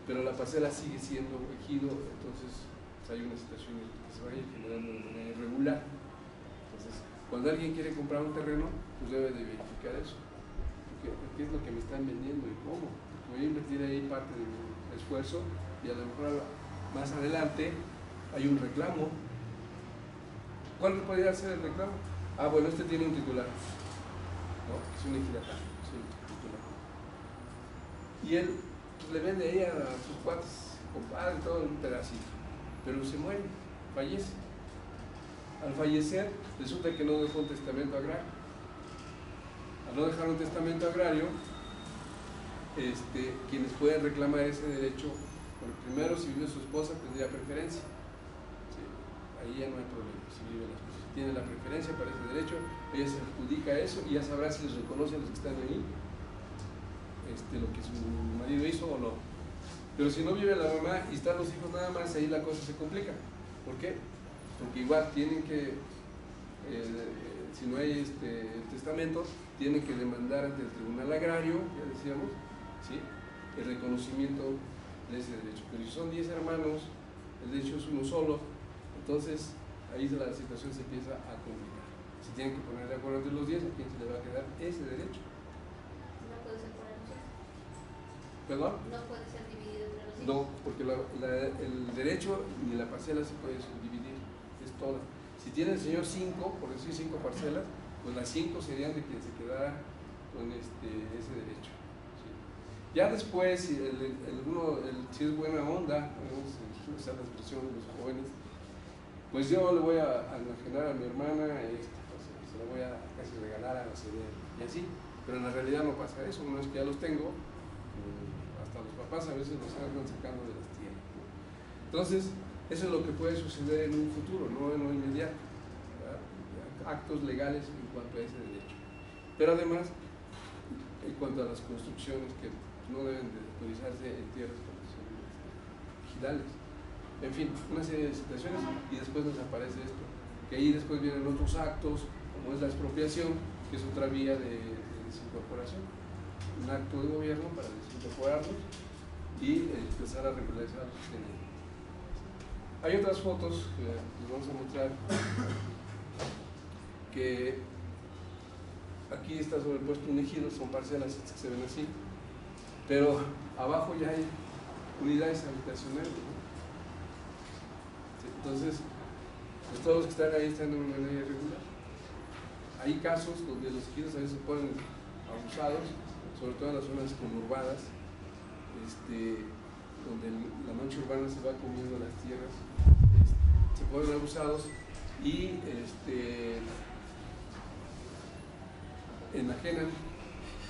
pero la parcela sigue siendo ejido, entonces pues, hay una situación que se va a ir generando de manera irregular. Entonces, cuando alguien quiere comprar un terreno, pues debe de verificar eso. ¿Qué es lo que me están vendiendo y cómo? Voy a invertir ahí parte de mi esfuerzo y a lo mejor más adelante hay un reclamo. ¿Cuál podría ser el reclamo? Ah, bueno, tiene un titular, ¿no? Es un ejidatario, es un titular. Y él pues, le vende ahí a sus cuates, compadre, todo un pedacito, pero se muere, fallece. Al fallecer, resulta que no dejó un testamento agrario. Al no dejar un testamento agrario, quienes pueden reclamar ese derecho, bueno, primero si vive su esposa tendría preferencia, ¿sí? Ahí ya no hay problema, si tiene la preferencia para ese derecho, ella se adjudica eso y ya sabrá si les reconoce a los que están ahí lo que su marido hizo o no. Pero si no vive la mamá y están los hijos nada más, ahí la cosa se complica. ¿Por qué? Porque igual tienen que, si no hay testamento, tienen que demandar ante el tribunal agrario, ya decíamos, ¿sí?, el reconocimiento de ese derecho. Pero si son 10 hermanos, el derecho es uno solo, entonces ahí la situación se empieza a complicar. Se tienen que poner de acuerdo entre los 10 a quién se le va a quedar ese derecho. No puede ser por los 10. ¿Perdón? No puede ser dividido entre los 10. No, porque el derecho ni la parcela se puede subdividir, es toda. Si tiene el señor 5, por decir 5 parcelas, pues las 5 serían de quien se quedara con ese derecho. ¿Sí? Ya después, si si es buena onda, esa es la expresión de los jóvenes, pues yo le voy a enajenar a mi hermana, se la voy a casi regalar a la serie y así, pero en la realidad no pasa eso. Una vez que ya los tengo, hasta los papás a veces los andan sacando de las tierras, ¿no? Entonces, eso es lo que puede suceder en un futuro, no en lo inmediato, ¿verdad? Actos legales en cuanto a ese derecho. Pero además, en cuanto a las construcciones que no deben de autorizarse en tierras ejidales. En fin, una serie de situaciones, y después nos aparece esto, que ahí después vienen otros actos, como es la expropiación, que es otra vía de desincorporación, un acto de gobierno para desincorporarlos y empezar a regularizar los que tienen. Hay otras fotos que les vamos a mostrar, que aquí está sobrepuesto un ejido, son parcelas que se ven así, pero abajo ya hay unidades habitacionales, ¿no? Entonces, pues todos los que están ahí están de una manera irregular. Hay casos donde los ejidos a veces se ponen abusados, sobre todo en las zonas conurbadas, donde la mancha urbana se va comiendo las tierras, se ponen abusados y enajenan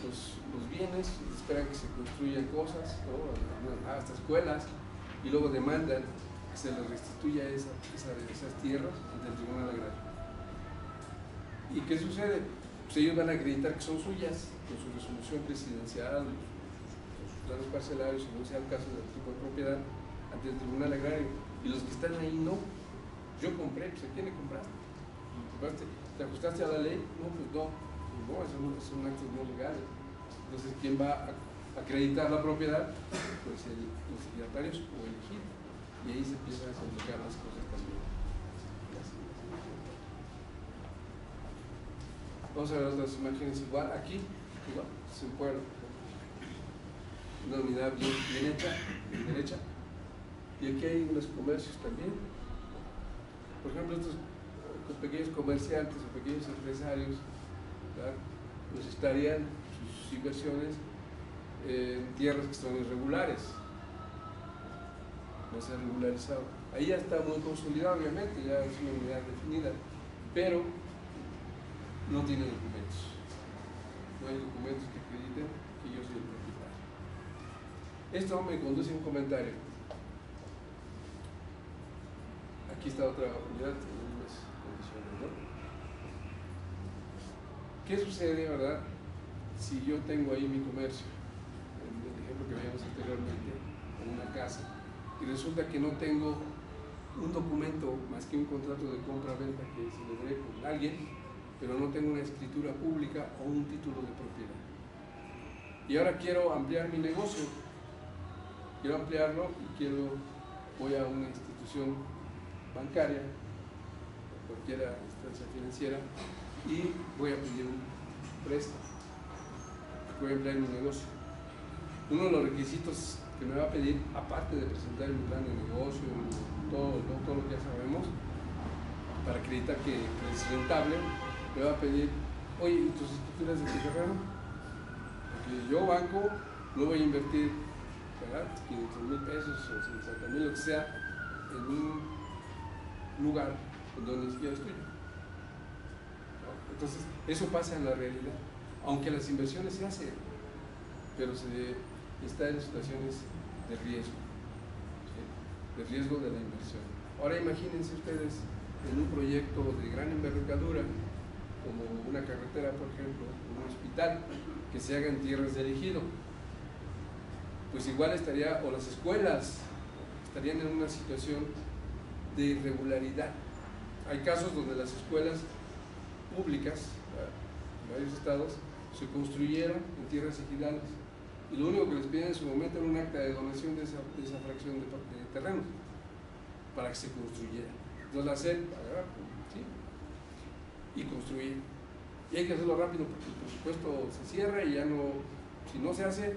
los bienes, esperan que se construyan cosas, ¿no? Hasta escuelas, y luego demandan que se les restituya esas tierras ante el Tribunal Agrario. ¿Y qué sucede? Pues ellos van a acreditar que son suyas con su resolución presidencial, con sus planos parcelarios, si no sea el caso del tipo de propiedad, ante el Tribunal Agrario. Y los que están ahí no. Yo compré, pues ¿a quién le compraste? ¿Te ajustaste a la ley? No, pues no. No, son actos no legales. Entonces, ¿quién va a acreditar la propiedad? Pues los signatarios o el ejido. Y ahí se empiezan a complicar las cosas también. Vamos a ver otras imágenes igual. Aquí, igual, es un pueblo. Una unidad bien hecha, bien derecha. Y aquí hay unos comercios también. Por ejemplo, estos pequeños comerciantes o pequeños empresarios, ¿verdad? Pues estarían sus inversiones en tierras que son irregulares, no se ha regularizado. Ahí ya está muy consolidado, obviamente, ya es una unidad definida, pero no tiene documentos. No hay documentos que acrediten que yo soy el propietario. Esto me conduce a un comentario. Aquí está otra unidad en las mismas condiciones, ¿no? ¿Qué sucede, verdad, si yo tengo ahí mi comercio, en el ejemplo que veíamos anteriormente, en una casa, y resulta que no tengo un documento más que un contrato de compra-venta que celebré con alguien, pero no tengo una escritura pública o un título de propiedad? Y ahora quiero ampliar mi negocio, quiero ampliarlo y voy a una institución bancaria, cualquier instancia financiera, y voy a pedir un préstamo, voy a ampliar mi negocio. Uno de los requisitos que me va a pedir, aparte de presentar mi plan de negocio, todo lo que ya sabemos, para acreditar que es rentable, me va a pedir, oye, ¿y tus escrituras de tu terreno? Porque yo, banco, no voy a invertir, ¿verdad?, 500,000 pesos o 50,000, lo que sea, en un lugar donde ni siquiera es tuyo. Entonces, eso pasa en la realidad, aunque las inversiones se hacen, pero se está en situaciones de riesgo, ¿sí?, de riesgo de la inversión. Ahora imagínense ustedes en un proyecto de gran envergadura, como una carretera, por ejemplo, un hospital, que se haga en tierras del ejido, pues igual estaría, o las escuelas estarían en una situación de irregularidad. Hay casos donde las escuelas públicas en varios estados se construyeron en tierras ejidales y lo único que les piden en su momento era un acta de donación de esa fracción de terreno para que se construyera. Entonces la SED agarra, ¿sí?, y construir. Y hay que hacerlo rápido porque el presupuesto se cierra y ya no, si no se hace,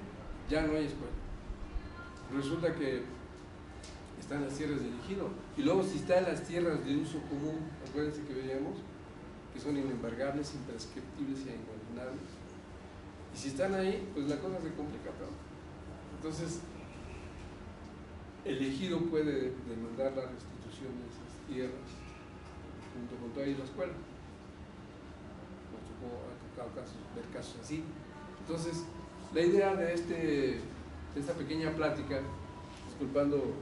ya no hay escuela. Resulta que están las tierras del ejido, y luego si están las tierras de uso común, acuérdense que veíamos que son inembargables, imprescriptibles e inalienables, y si están ahí, pues la cosa se complica, pero Entonces, el ejido puede demandar la restitución de esas tierras junto con toda la escuela. Nos tocó ver casos así. Entonces, la idea de esta pequeña plática, disculpando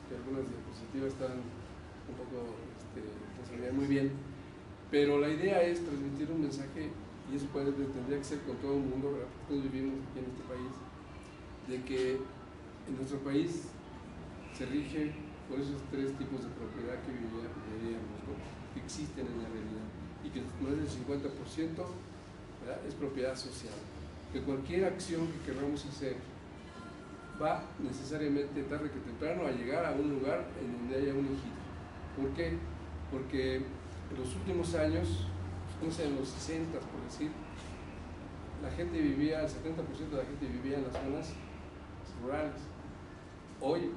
que algunas diapositivas están un poco, no se veían muy bien, pero la idea es transmitir un mensaje, y eso tendría que ser con todo el mundo, ¿verdad? Porque todos vivimos aquí en este país, de que en nuestro país se rige por esos tres tipos de propiedad que veíamos, ¿no? Que existen en la realidad, y que más del 50%, ¿verdad?, es propiedad social. Que cualquier acción que queramos hacer va necesariamente, tarde que temprano, a llegar a un lugar en donde haya un ejido. ¿Por qué? Porque en los últimos años, no sé, en los 60, por decir, la gente vivía, el 70% de la gente vivía en las zonas rurales. Hoy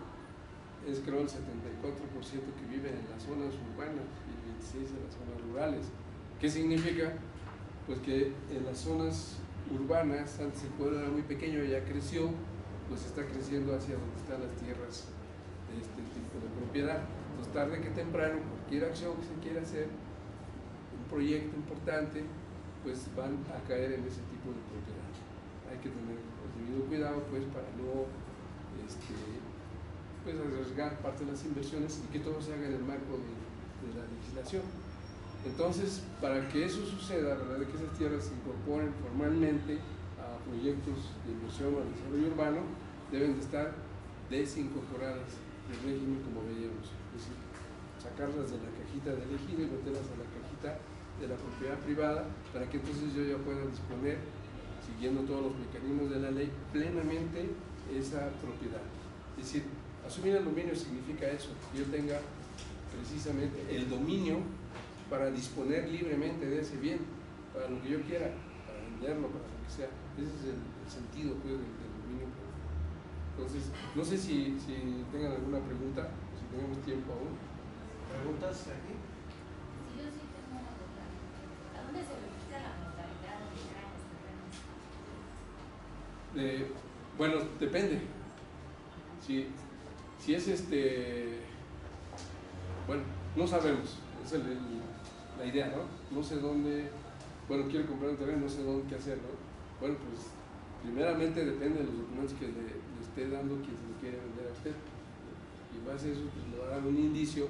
es, creo, el 74% que vive en las zonas urbanas y el 26% en las zonas rurales. ¿Qué significa? Pues que en las zonas urbanas, antes el pueblo era muy pequeño y ya creció, pues está creciendo hacia donde están las tierras de este tipo de propiedad. Entonces, tarde que temprano, cualquier acción que se quiera hacer, un proyecto importante, pues van a caer en ese tipo de propiedad. Hay que tener el debido cuidado, pues, para no pues, arriesgar parte de las inversiones y que todo se haga en el marco de la legislación. Entonces, para que eso suceda, ¿verdad?, de que esas tierras se incorporen formalmente a proyectos de inversión o de desarrollo urbano, deben de estar desincorporadas del régimen, como veíamos. Es decir, sacarlas de la cajita del ejido y meterlas a la cajita de la propiedad privada, para que entonces yo ya pueda disponer, siguiendo todos los mecanismos de la ley, plenamente esa propiedad. Es decir, asumir el dominio significa eso, que yo tenga precisamente el dominio para disponer libremente de ese bien, para lo que yo quiera, para venderlo, para lo que sea. Ese es el sentido, pues, del dominio. Entonces, no sé si tengan alguna pregunta, si tenemos tiempo aún. ¿Preguntas aquí? Sí, yo sí tengo una duda. ¿A dónde se registra la modalidad de grandes terrenos? Bueno, depende. Si es bueno, no sabemos, esa es la idea, ¿no? No sé dónde, bueno, quiero comprar un terreno, no sé dónde qué hacer, ¿no? Bueno, pues primeramente depende de los documentos que le esté dando quien se lo quiere vender a usted. Y en base a eso, pues le va a dar un indicio,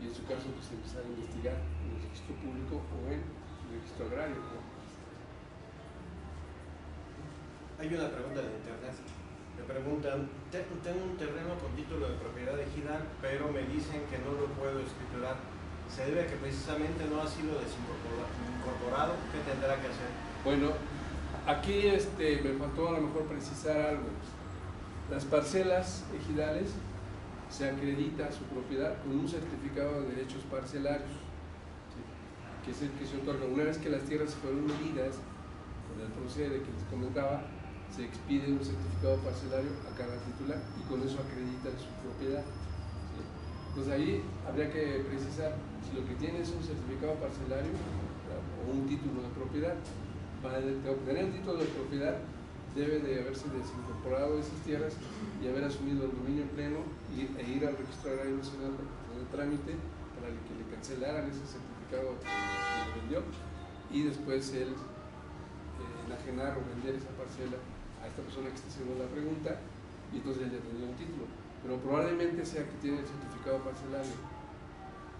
y en su caso, pues empezar a investigar en el registro público o en el registro agrario, ¿no? Hay una pregunta de internet. Me preguntan, tengo un terreno con título de propiedad ejidal, pero me dicen que no lo puedo escriturar. ¿Se debe a que precisamente no ha sido desincorporado? ¿Qué tendrá que hacer? Bueno, aquí me faltó a lo mejor precisar algo. Las parcelas ejidales se acredita su propiedad con un certificado de derechos parcelarios, ¿sí?, que es el que se otorga. Una vez que las tierras fueron medidas con el procede que les comentaba, se expide un certificado parcelario a cada titular y con eso acreditan su propiedad, ¿sí? Entonces ahí habría que precisar si lo que tiene es un certificado parcelario, ¿verdad?, o un título de propiedad. Para obtener el título de propiedad debe de haberse desincorporado esas tierras y haber asumido el dominio pleno e ir al Registro Agrario Nacional de trámite para que le cancelaran ese certificado que le vendió, y después él enajenar o vender esa parcela a esta persona que está haciendo la pregunta, y entonces él ya tendría un título. Pero probablemente sea que tiene el certificado parcelario.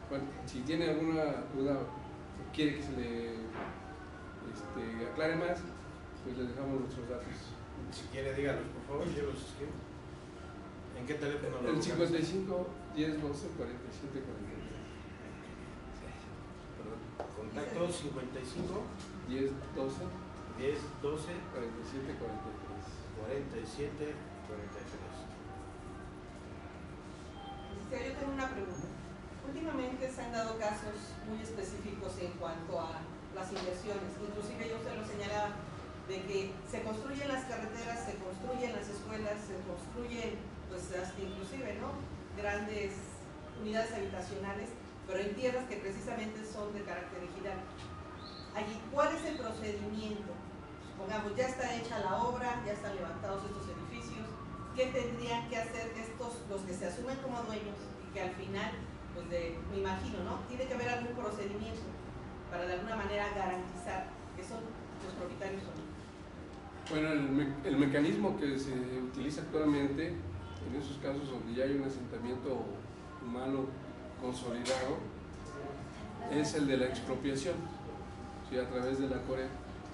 Bueno, si tiene alguna duda o quiere que se le aclare más, pues le dejamos nuestros datos. Si quiere, díganos, por favor, yo los escribo. ¿En qué teléfono lo El buscamos? 55 10 12 47 43. Perdón. Contacto 55 10 12 10 12 47 43. 47 43. Yo tengo una pregunta. Últimamente se han dado casos muy específicos en cuanto a las inversiones. Inclusive yo se lo señalaba de que se construyen las carreteras, se construyen las escuelas, se construyen, pues hasta inclusive, ¿no?, grandes unidades habitacionales, pero en tierras que precisamente son de carácter ejidal. Allí, ¿cuál es el procedimiento? Supongamos, ya está hecha la obra, ya están levantados estos edificios, ¿qué tendrían que hacer los que se asumen como dueños y que al final, pues me imagino, ¿no? Tiene que haber algún procedimiento para de alguna manera garantizar que son los propietarios o no. Bueno, el mecanismo que se utiliza actualmente en esos casos donde ya hay un asentamiento humano consolidado es el de la expropiación. Si a través de la CORE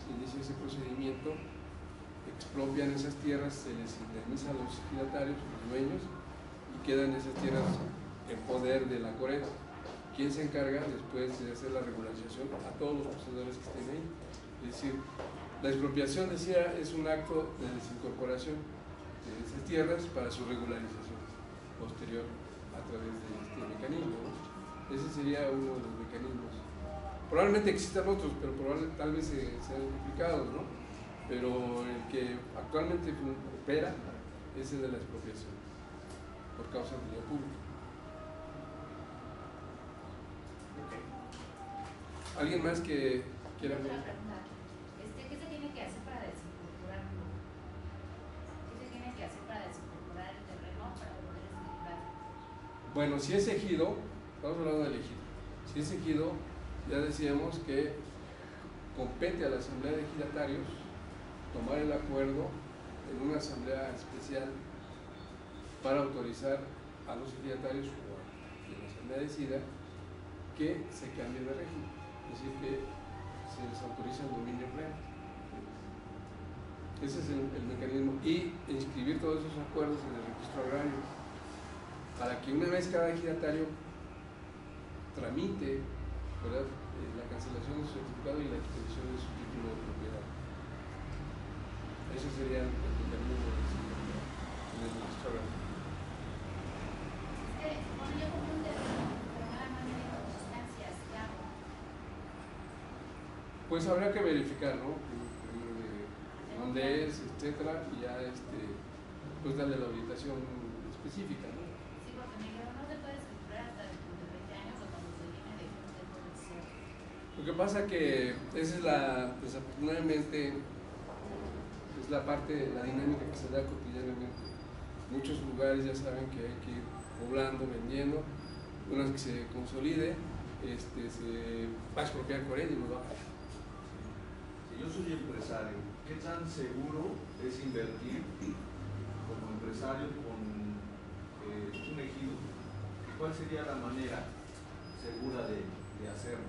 se inicia ese procedimiento, expropian esas tierras, se les indemniza a los ejidatarios, los dueños, y quedan esas tierras en poder de la CORE. ¿Quién se encarga después de hacer la regularización? A todos los poseedores que estén ahí. Es decir, la expropiación, decía, es un acto de desincorporación de esas tierras para su regularización posterior a través de este mecanismo, ¿no? Ese sería uno de los mecanismos. Probablemente existan otros, pero tal vez sean duplicados, ¿no? Pero el que actualmente opera es el de la expropiación por causa del bien público. ¿Alguien más que quiera Otra hablar? pregunta. ¿Qué se tiene que hacer para desincorporarlo? ¿Qué se tiene que hacer para desincorporar el terreno para poder escriturar? Bueno, si es ejido, estamos hablando del ejido. Si es ejido, ya decíamos que compete a la asamblea de ejidatarios tomar el acuerdo en una asamblea especial para autorizar a los ejidatarios o a quien la asamblea decida que se cambie de régimen, es decir, que se les autoriza el dominio pleno. Ese es el mecanismo, y inscribir todos esos acuerdos en el registro agrario para que una vez cada ejidatario tramite, ¿verdad?, la cancelación de su certificado y la expedición de su título de propiedad. Eso sería el mecanismo de desincorporación en el registro agrario. Bueno, yo compré un terreno, pero nada más me dijo distancias, ¿qué hago? Pues habrá que verificar, ¿no? Primero de dónde es, etcétera, y ya pues darle la orientación específica, ¿no? Sí, porque me dijeron, no se puede escriturar hasta dentro de 20 años o cuando se viene de gente puede ser. Lo que pasa que esa es desafortunadamente, es la parte, la dinámica que se da cotidianamente. Muchos lugares ya saben que hay que ir poblando, vendiendo, una vez que se consolide, se va a expropiar por él y nos va a pagar. Si yo soy empresario, ¿qué tan seguro es invertir como empresario con un ejido? ¿Cuál sería la manera segura de hacerlo?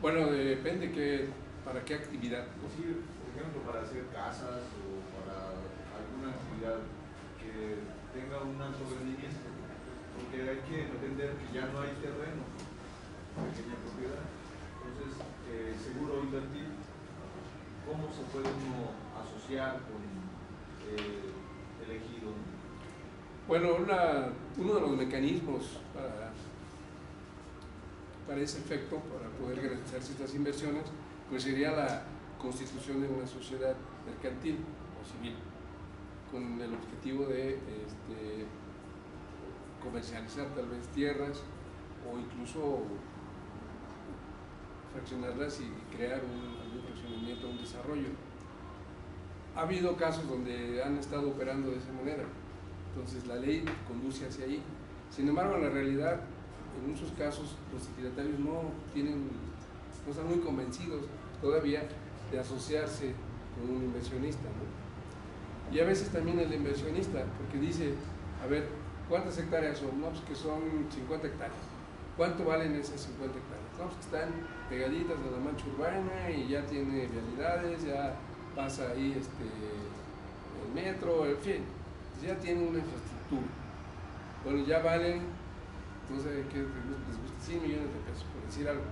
Bueno, depende para qué actividad. Es decir, por ejemplo, para hacer casas o para alguna actividad que tenga un alto rendimiento, porque hay que entender que ya no hay terreno, pequeña propiedad. Entonces, seguro invertir, ¿cómo se puede uno asociar con el ejido? Bueno, uno de los mecanismos para ese efecto, para poder garantizar ciertas inversiones, pues sería la constitución de una sociedad mercantil o civil, con el objetivo de comercializar tal vez tierras o incluso fraccionarlas y crear algún fraccionamiento, un desarrollo. Ha habido casos donde han estado operando de esa manera, entonces la ley conduce hacia ahí. Sin embargo, en la realidad, en muchos casos, los ejidatarios no están muy convencidos todavía de asociarse con un inversionista, ¿no? Y a veces también el inversionista, porque dice, a ver, ¿cuántas hectáreas son? No, pues que son 50 hectáreas. ¿Cuánto valen esas 50 hectáreas? No, pues que están pegaditas a la mancha urbana y ya tiene vialidades, ya pasa ahí el metro, en fin, ya tiene una infraestructura. Bueno, ya valen, no sé qué les gusta, 100 millones de pesos, por decir algo.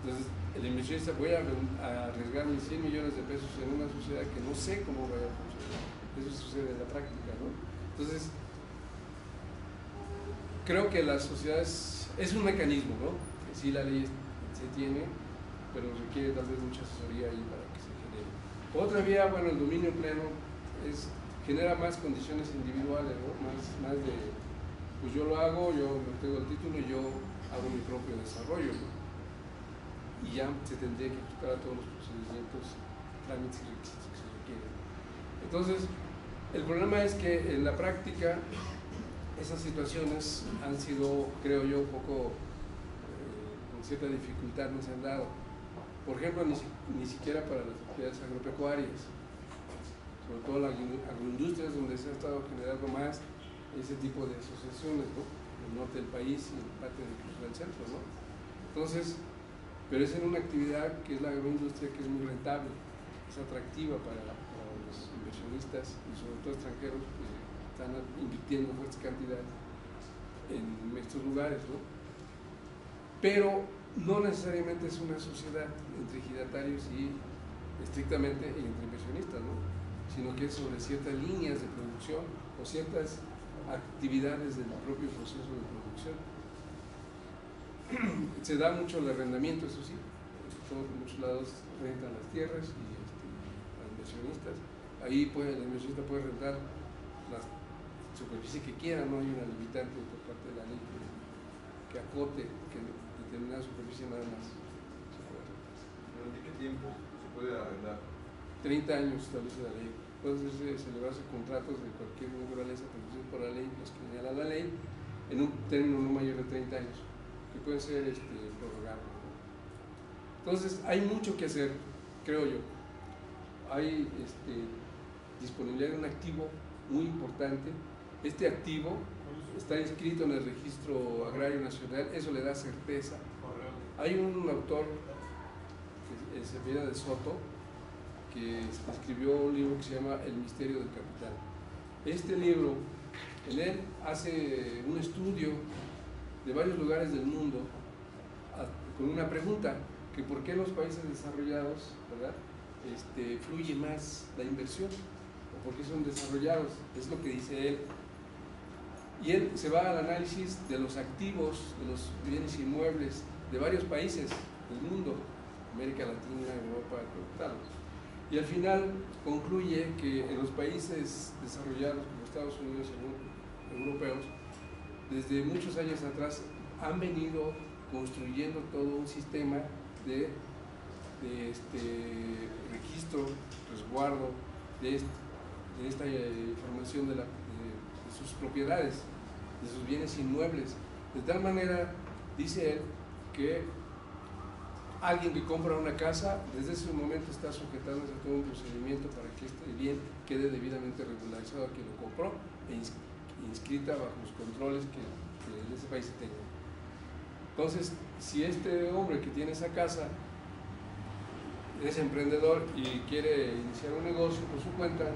Entonces, el inversionista, voy a arriesgar mis 100 millones de pesos en una sociedad que no sé cómo vaya a funcionar. Eso sucede en la práctica, ¿no? Entonces, creo que las sociedades es un mecanismo, ¿no? Que sí, la ley se tiene, pero requiere tal vez mucha asesoría ahí para que se genere. Otra vía, bueno, el dominio pleno genera más condiciones individuales, ¿no? Más de, pues yo lo hago, yo tengo el título y yo hago mi propio desarrollo, ¿no? Y ya se tendría que ejecutar a todos los procedimientos, trámites y requisitos que se requieren. Entonces, el problema es que en la práctica esas situaciones han sido, creo yo, un poco con cierta dificultad no se han dado. Por ejemplo, ni siquiera para las actividades agropecuarias, sobre todo las agroindustrias, donde se ha estado generando más ese tipo de asociaciones, ¿no? En el norte del país y en parte del centro, ¿no? Entonces, pero es en una actividad que es la agroindustria, que es muy rentable, es atractiva para los inversionistas y sobre todo extranjeros que están invirtiendo fuertes cantidades en estos lugares, ¿no? Pero no necesariamente es una sociedad entre ejidatarios y estrictamente entre inversionistas, ¿no? Sino que es sobre ciertas líneas de producción o ciertas actividades del propio proceso de producción. Se da mucho el arrendamiento, eso sí, en muchos lados rentan las tierras y a inversionistas. Ahí el inversionista puede rentar la superficie que quiera, no hay una limitante por parte de la ley que acote que determinada superficie nada más se puede rentar. ¿Durante qué tiempo se puede arrendar? 30 años establece la ley. Pueden celebrarse contratos de cualquier naturaleza producidos por la ley, los que señala la ley, en un término no mayor de 30 años, que pueden ser prorrogables. Entonces, hay mucho que hacer, creo yo. Hay disponibilidad de un activo muy importante. Este activo está inscrito en el Registro Agrario Nacional, eso le da certeza. Hay un autor que se llama de Soto, que escribió un libro que se llama El misterio del capital. Este libro, en él hace un estudio de varios lugares del mundo con una pregunta, que por qué en los países desarrollados, ¿verdad?, fluye más la inversión, o por qué son desarrollados, es lo que dice él. Y él se va al análisis de los activos, de los bienes inmuebles de varios países del mundo, América Latina, Europa, tal. Y al final concluye que en los países desarrollados como Estados Unidos y europeos, desde muchos años atrás han venido construyendo todo un sistema de registro, resguardo de esta información de sus propiedades, de sus bienes inmuebles. De tal manera, dice él, que alguien que compra una casa, desde ese momento está sujetándose a todo un procedimiento para que este bien quede debidamente regularizado a quien lo compró e inscrita bajo los controles que en ese país se tenga. Entonces, si este hombre que tiene esa casa es emprendedor y quiere iniciar un negocio por su cuenta,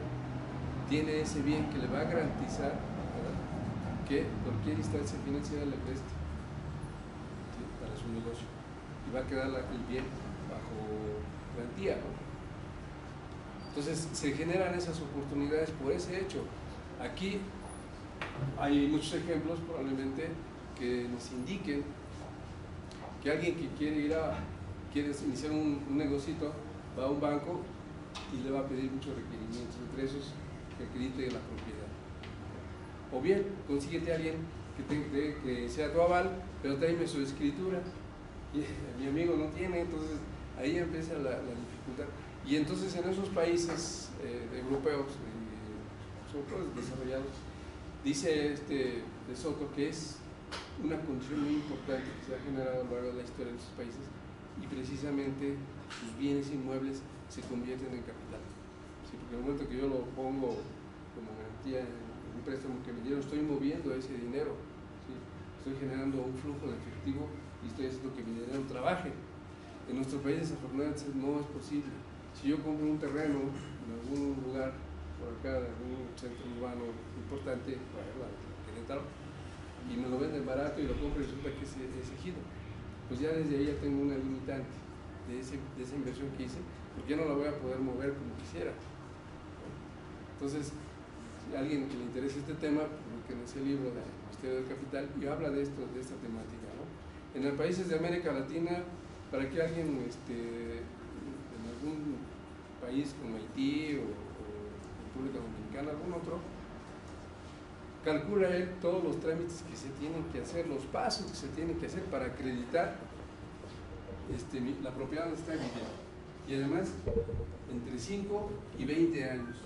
tiene ese bien que le va a garantizar, ¿verdad?, que cualquier instancia financiera le preste, ¿sí?, para su negocio, y va a quedar el bien bajo garantía, ¿no? Entonces se generan esas oportunidades por ese hecho. Aquí hay muchos ejemplos probablemente que nos indiquen que alguien que quiere iniciar un negocito va a un banco y le va a pedir muchos requerimientos, entre esos que acredite la propiedad. O bien, consíguete a alguien que sea tu aval, pero tráeme su escritura. Y mi amigo no tiene, entonces ahí empieza la dificultad. Y entonces en esos países europeos, sobre todo desarrollados, dice de Soto que es una condición muy importante que se ha generado a lo largo de la historia de esos países, y precisamente sus bienes inmuebles se convierten en capital. ¿Sí? Porque en el momento que yo lo pongo como garantía en un préstamo que me dieron, estoy moviendo ese dinero, ¿sí?, estoy generando un flujo de efectivo y estoy haciendo que mi dinero trabaje. En nuestros países, afortunadamente, no es posible. Si yo compro un terreno en algún lugar por acá, de algún centro urbano importante, por ejemplo, Querétaro, y me lo venden barato y lo compro y resulta que es ejido, pues ya desde ahí ya tengo una limitante de esa inversión que hice, porque ya no la voy a poder mover como quisiera. Entonces, si a alguien que le interese este tema, porque en ese libro del Misterio del Capital, y habla de esta temática, ¿no? En los países de América Latina, para que alguien en algún país como Haití o República Dominicana, algún otro, calcula él todos los trámites que se tienen que hacer, los pasos que se tienen que hacer para acreditar la propiedad donde está viviendo. Y además, entre 5 y 20 años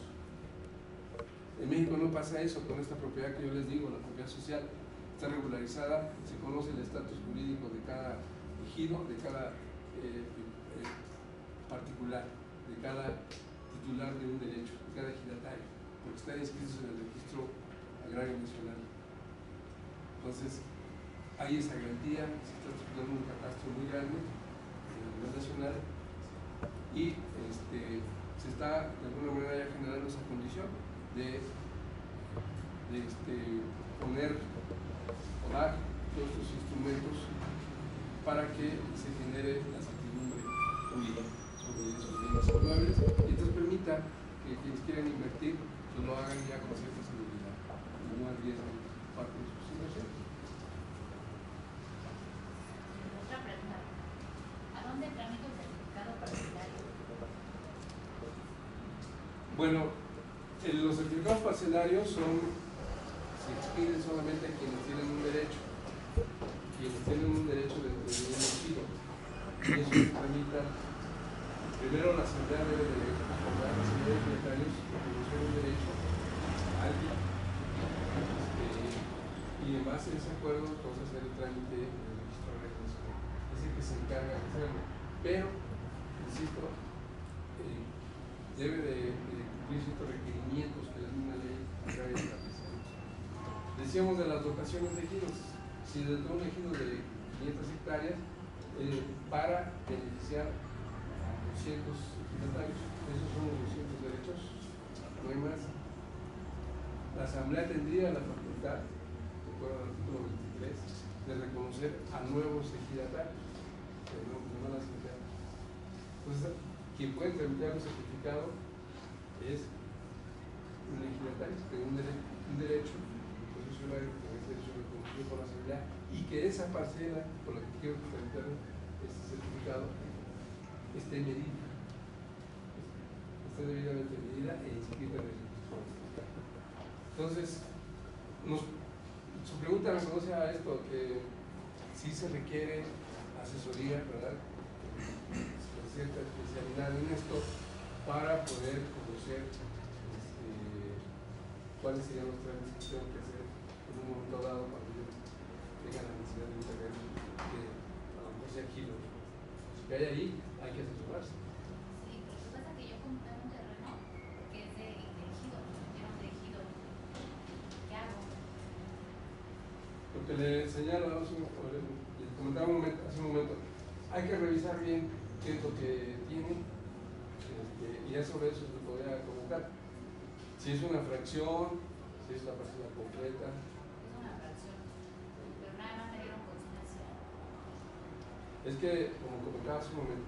En México no pasa eso con esta propiedad que yo les digo, la propiedad social. Está regularizada, se conoce el estatus jurídico de cada ejido, de cada particular, de cada titular de un derecho, de cada ejidatario, porque están inscritos en el registro agrario nacional. Entonces, hay esa garantía, se está estudiando un catastro muy grande a nivel nacional y se está de alguna manera ya generando esa condición de poner o dar todos estos instrumentos para que se genere la certidumbre jurídica sobre esos bienes inmuebles y entonces permita que quienes quieran invertir pues lo hagan ya con cierta seguridad y no arriesguen parte de sus inversiones. Otra pregunta. ¿A dónde tramito el certificado parcelario? Bueno, los certificados parcelarios se expiden solamente a quienes tienen un derecho dentro de un ejido. Y eso se tramita. Primero la asamblea debe de acordar la asamblea de ejidatarios que reconocer un derecho a alguien. Y en base a ese acuerdo, entonces hacer el trámite en el registro agrario nacional. Es decir, que se encarga de hacerlo. Pero, insisto, debe de cumplir ciertos requerimientos que la misma ley agraria establece. Decíamos de las dotaciones de ejidos. Si dentro de un ejido de 500 hectáreas, para beneficiar a 200 ejidatarios, esos son los 200 derechos, no hay más. La asamblea tendría la facultad, de acuerdo al artículo 23, de reconocer a nuevos ejidatarios, pero no a la asamblea. Entonces, quien puede tramitar un certificado es un ejidatario que tiene un derecho constitucional que es derecho reconocido por la asamblea y que esa parcela por la que quiero tramitar este certificado esté medida, esté debidamente medida e inscrita en el registro. Entonces, su pregunta me conoce a esto, que sí se requiere asesoría, ¿verdad? Con cierta especialidad en esto para poder conocer cuáles serían los trámites que tengo que hacer en un momento dado cuando yo tenga la necesidad de un terreno que a lo mejor sea kilo. Si hay ahí, hay que asesorarse. Sí, pero lo que pasa es que yo compré un terreno que es de ejido, quiero un ejido. ¿Qué hago? Lo que le señalo, le comentaba hace un momento, hay que revisar bien qué es lo que tiene y ya sobre eso se podría comentar. Si es una fracción, si es la parcela completa. Es una fracción, pero nada más me dieron constancia. Es que, como comentaba hace un momento,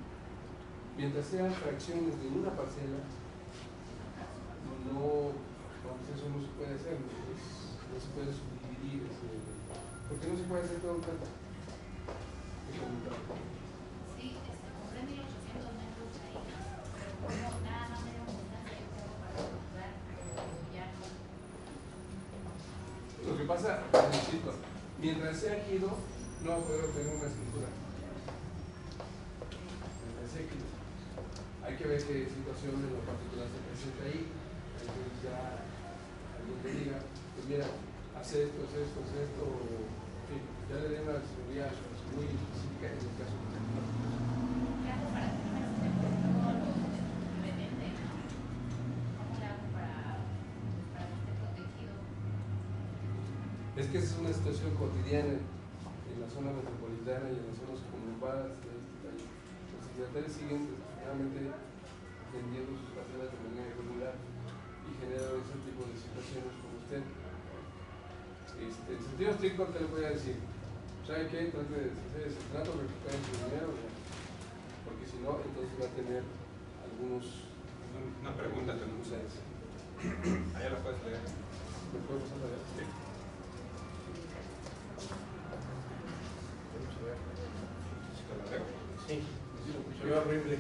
mientras sean fracciones de una parcela, eso no se puede hacer, no se puede subdividir, porque no se puede hacer todo un tanto. Sí, compré 1800 metros ahí, pero como nada más me dieron constancia, yo tengo para comprar, ya no. Lo que pasa, insisto, mientras sea ejido, no va a poder obtener una escritura. Mientras sea ejido. Hay que ver qué situación en lo particular se presenta ahí. Entonces ya alguien te diga, pues mira, hace esto, en fin, ya le den una asesoría muy específica en el caso de ¿Qué hago para que no me esté por todo lo que me venden? ¿Cómo le hago para que esté protegido? Es que esa es una situación cotidiana en la zona metropolitana y en las zonas conurbadas de este país. Los ejidatarios siguen desafortunadamente vendiendo sus parcelas de manera irregular y generan ese tipo de situaciones como usted. En sentido estricto, te lo voy a decir. ¿Sabe qué? Trate de hacer ese trato, recuperar su dinero, porque si no, entonces va a tener algunos. Una pregunta tenemos. Allá la puedes leer. ¿Me puedo pasar a ver? Sí. ¿Te la leo? Sí, yo horrible.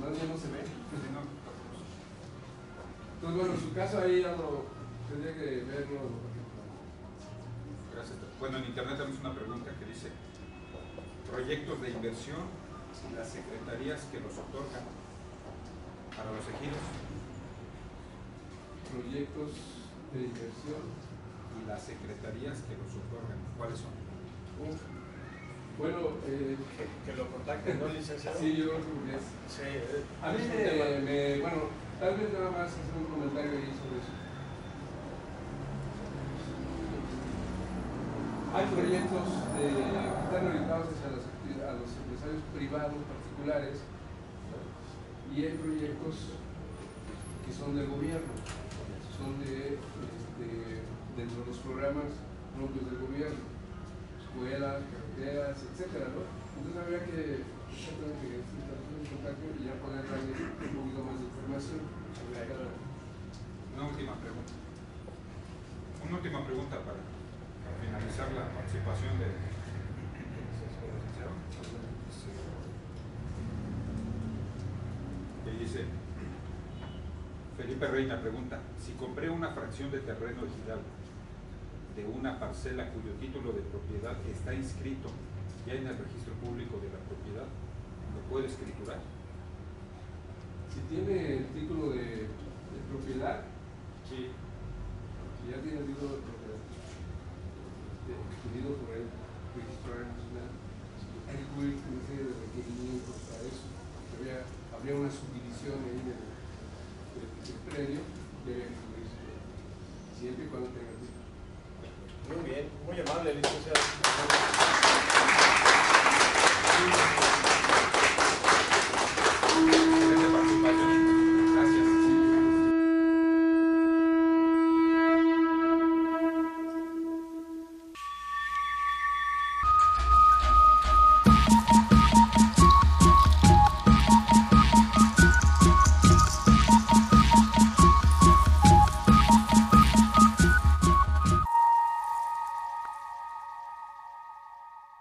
Nadie no se ve. Entonces, bueno, en su caso ahí ya lo tendría que verlo. Gracias. Bueno, en internet tenemos una pregunta que dice: proyectos de inversión y las secretarías que los otorgan para los ejidos. proyectos de inversión. ¿Y las secretarías que los otorgan, cuáles son? Bueno, Que lo contacten, ¿no, licenciado? sí, yo creo que es. Sí, A mí bueno, tal vez nada más hacer un comentario ahí sobre eso. Hay proyectos que están orientados a los empresarios privados particulares, ¿no? Y hay proyectos que son del gobierno, son dentro de los programas propios del gobierno, escuelas, carreteras, etcétera, ¿no? Entonces habría que exactamente establecer un contacto y ya poder darles un poquito más de información sobre cada. Una última pregunta. Una última pregunta para finalizar la participación del licenciado. Que dice, Felipe Reina pregunta, si compré una fracción de terreno ejidal de una parcela cuyo título de propiedad está inscrito ya en el registro público de la propiedad, ¿lo puedo escriturar? Si tiene el título de propiedad, Sí. si ya tiene el título de propiedad expedido por el Registro Nacional, hay que cubrir una serie de requerimientos para eso. Habría una subdivisión ahí del predio, debe cubrirse siempre y cuando tenga el título. muy bien, muy amable, licenciado.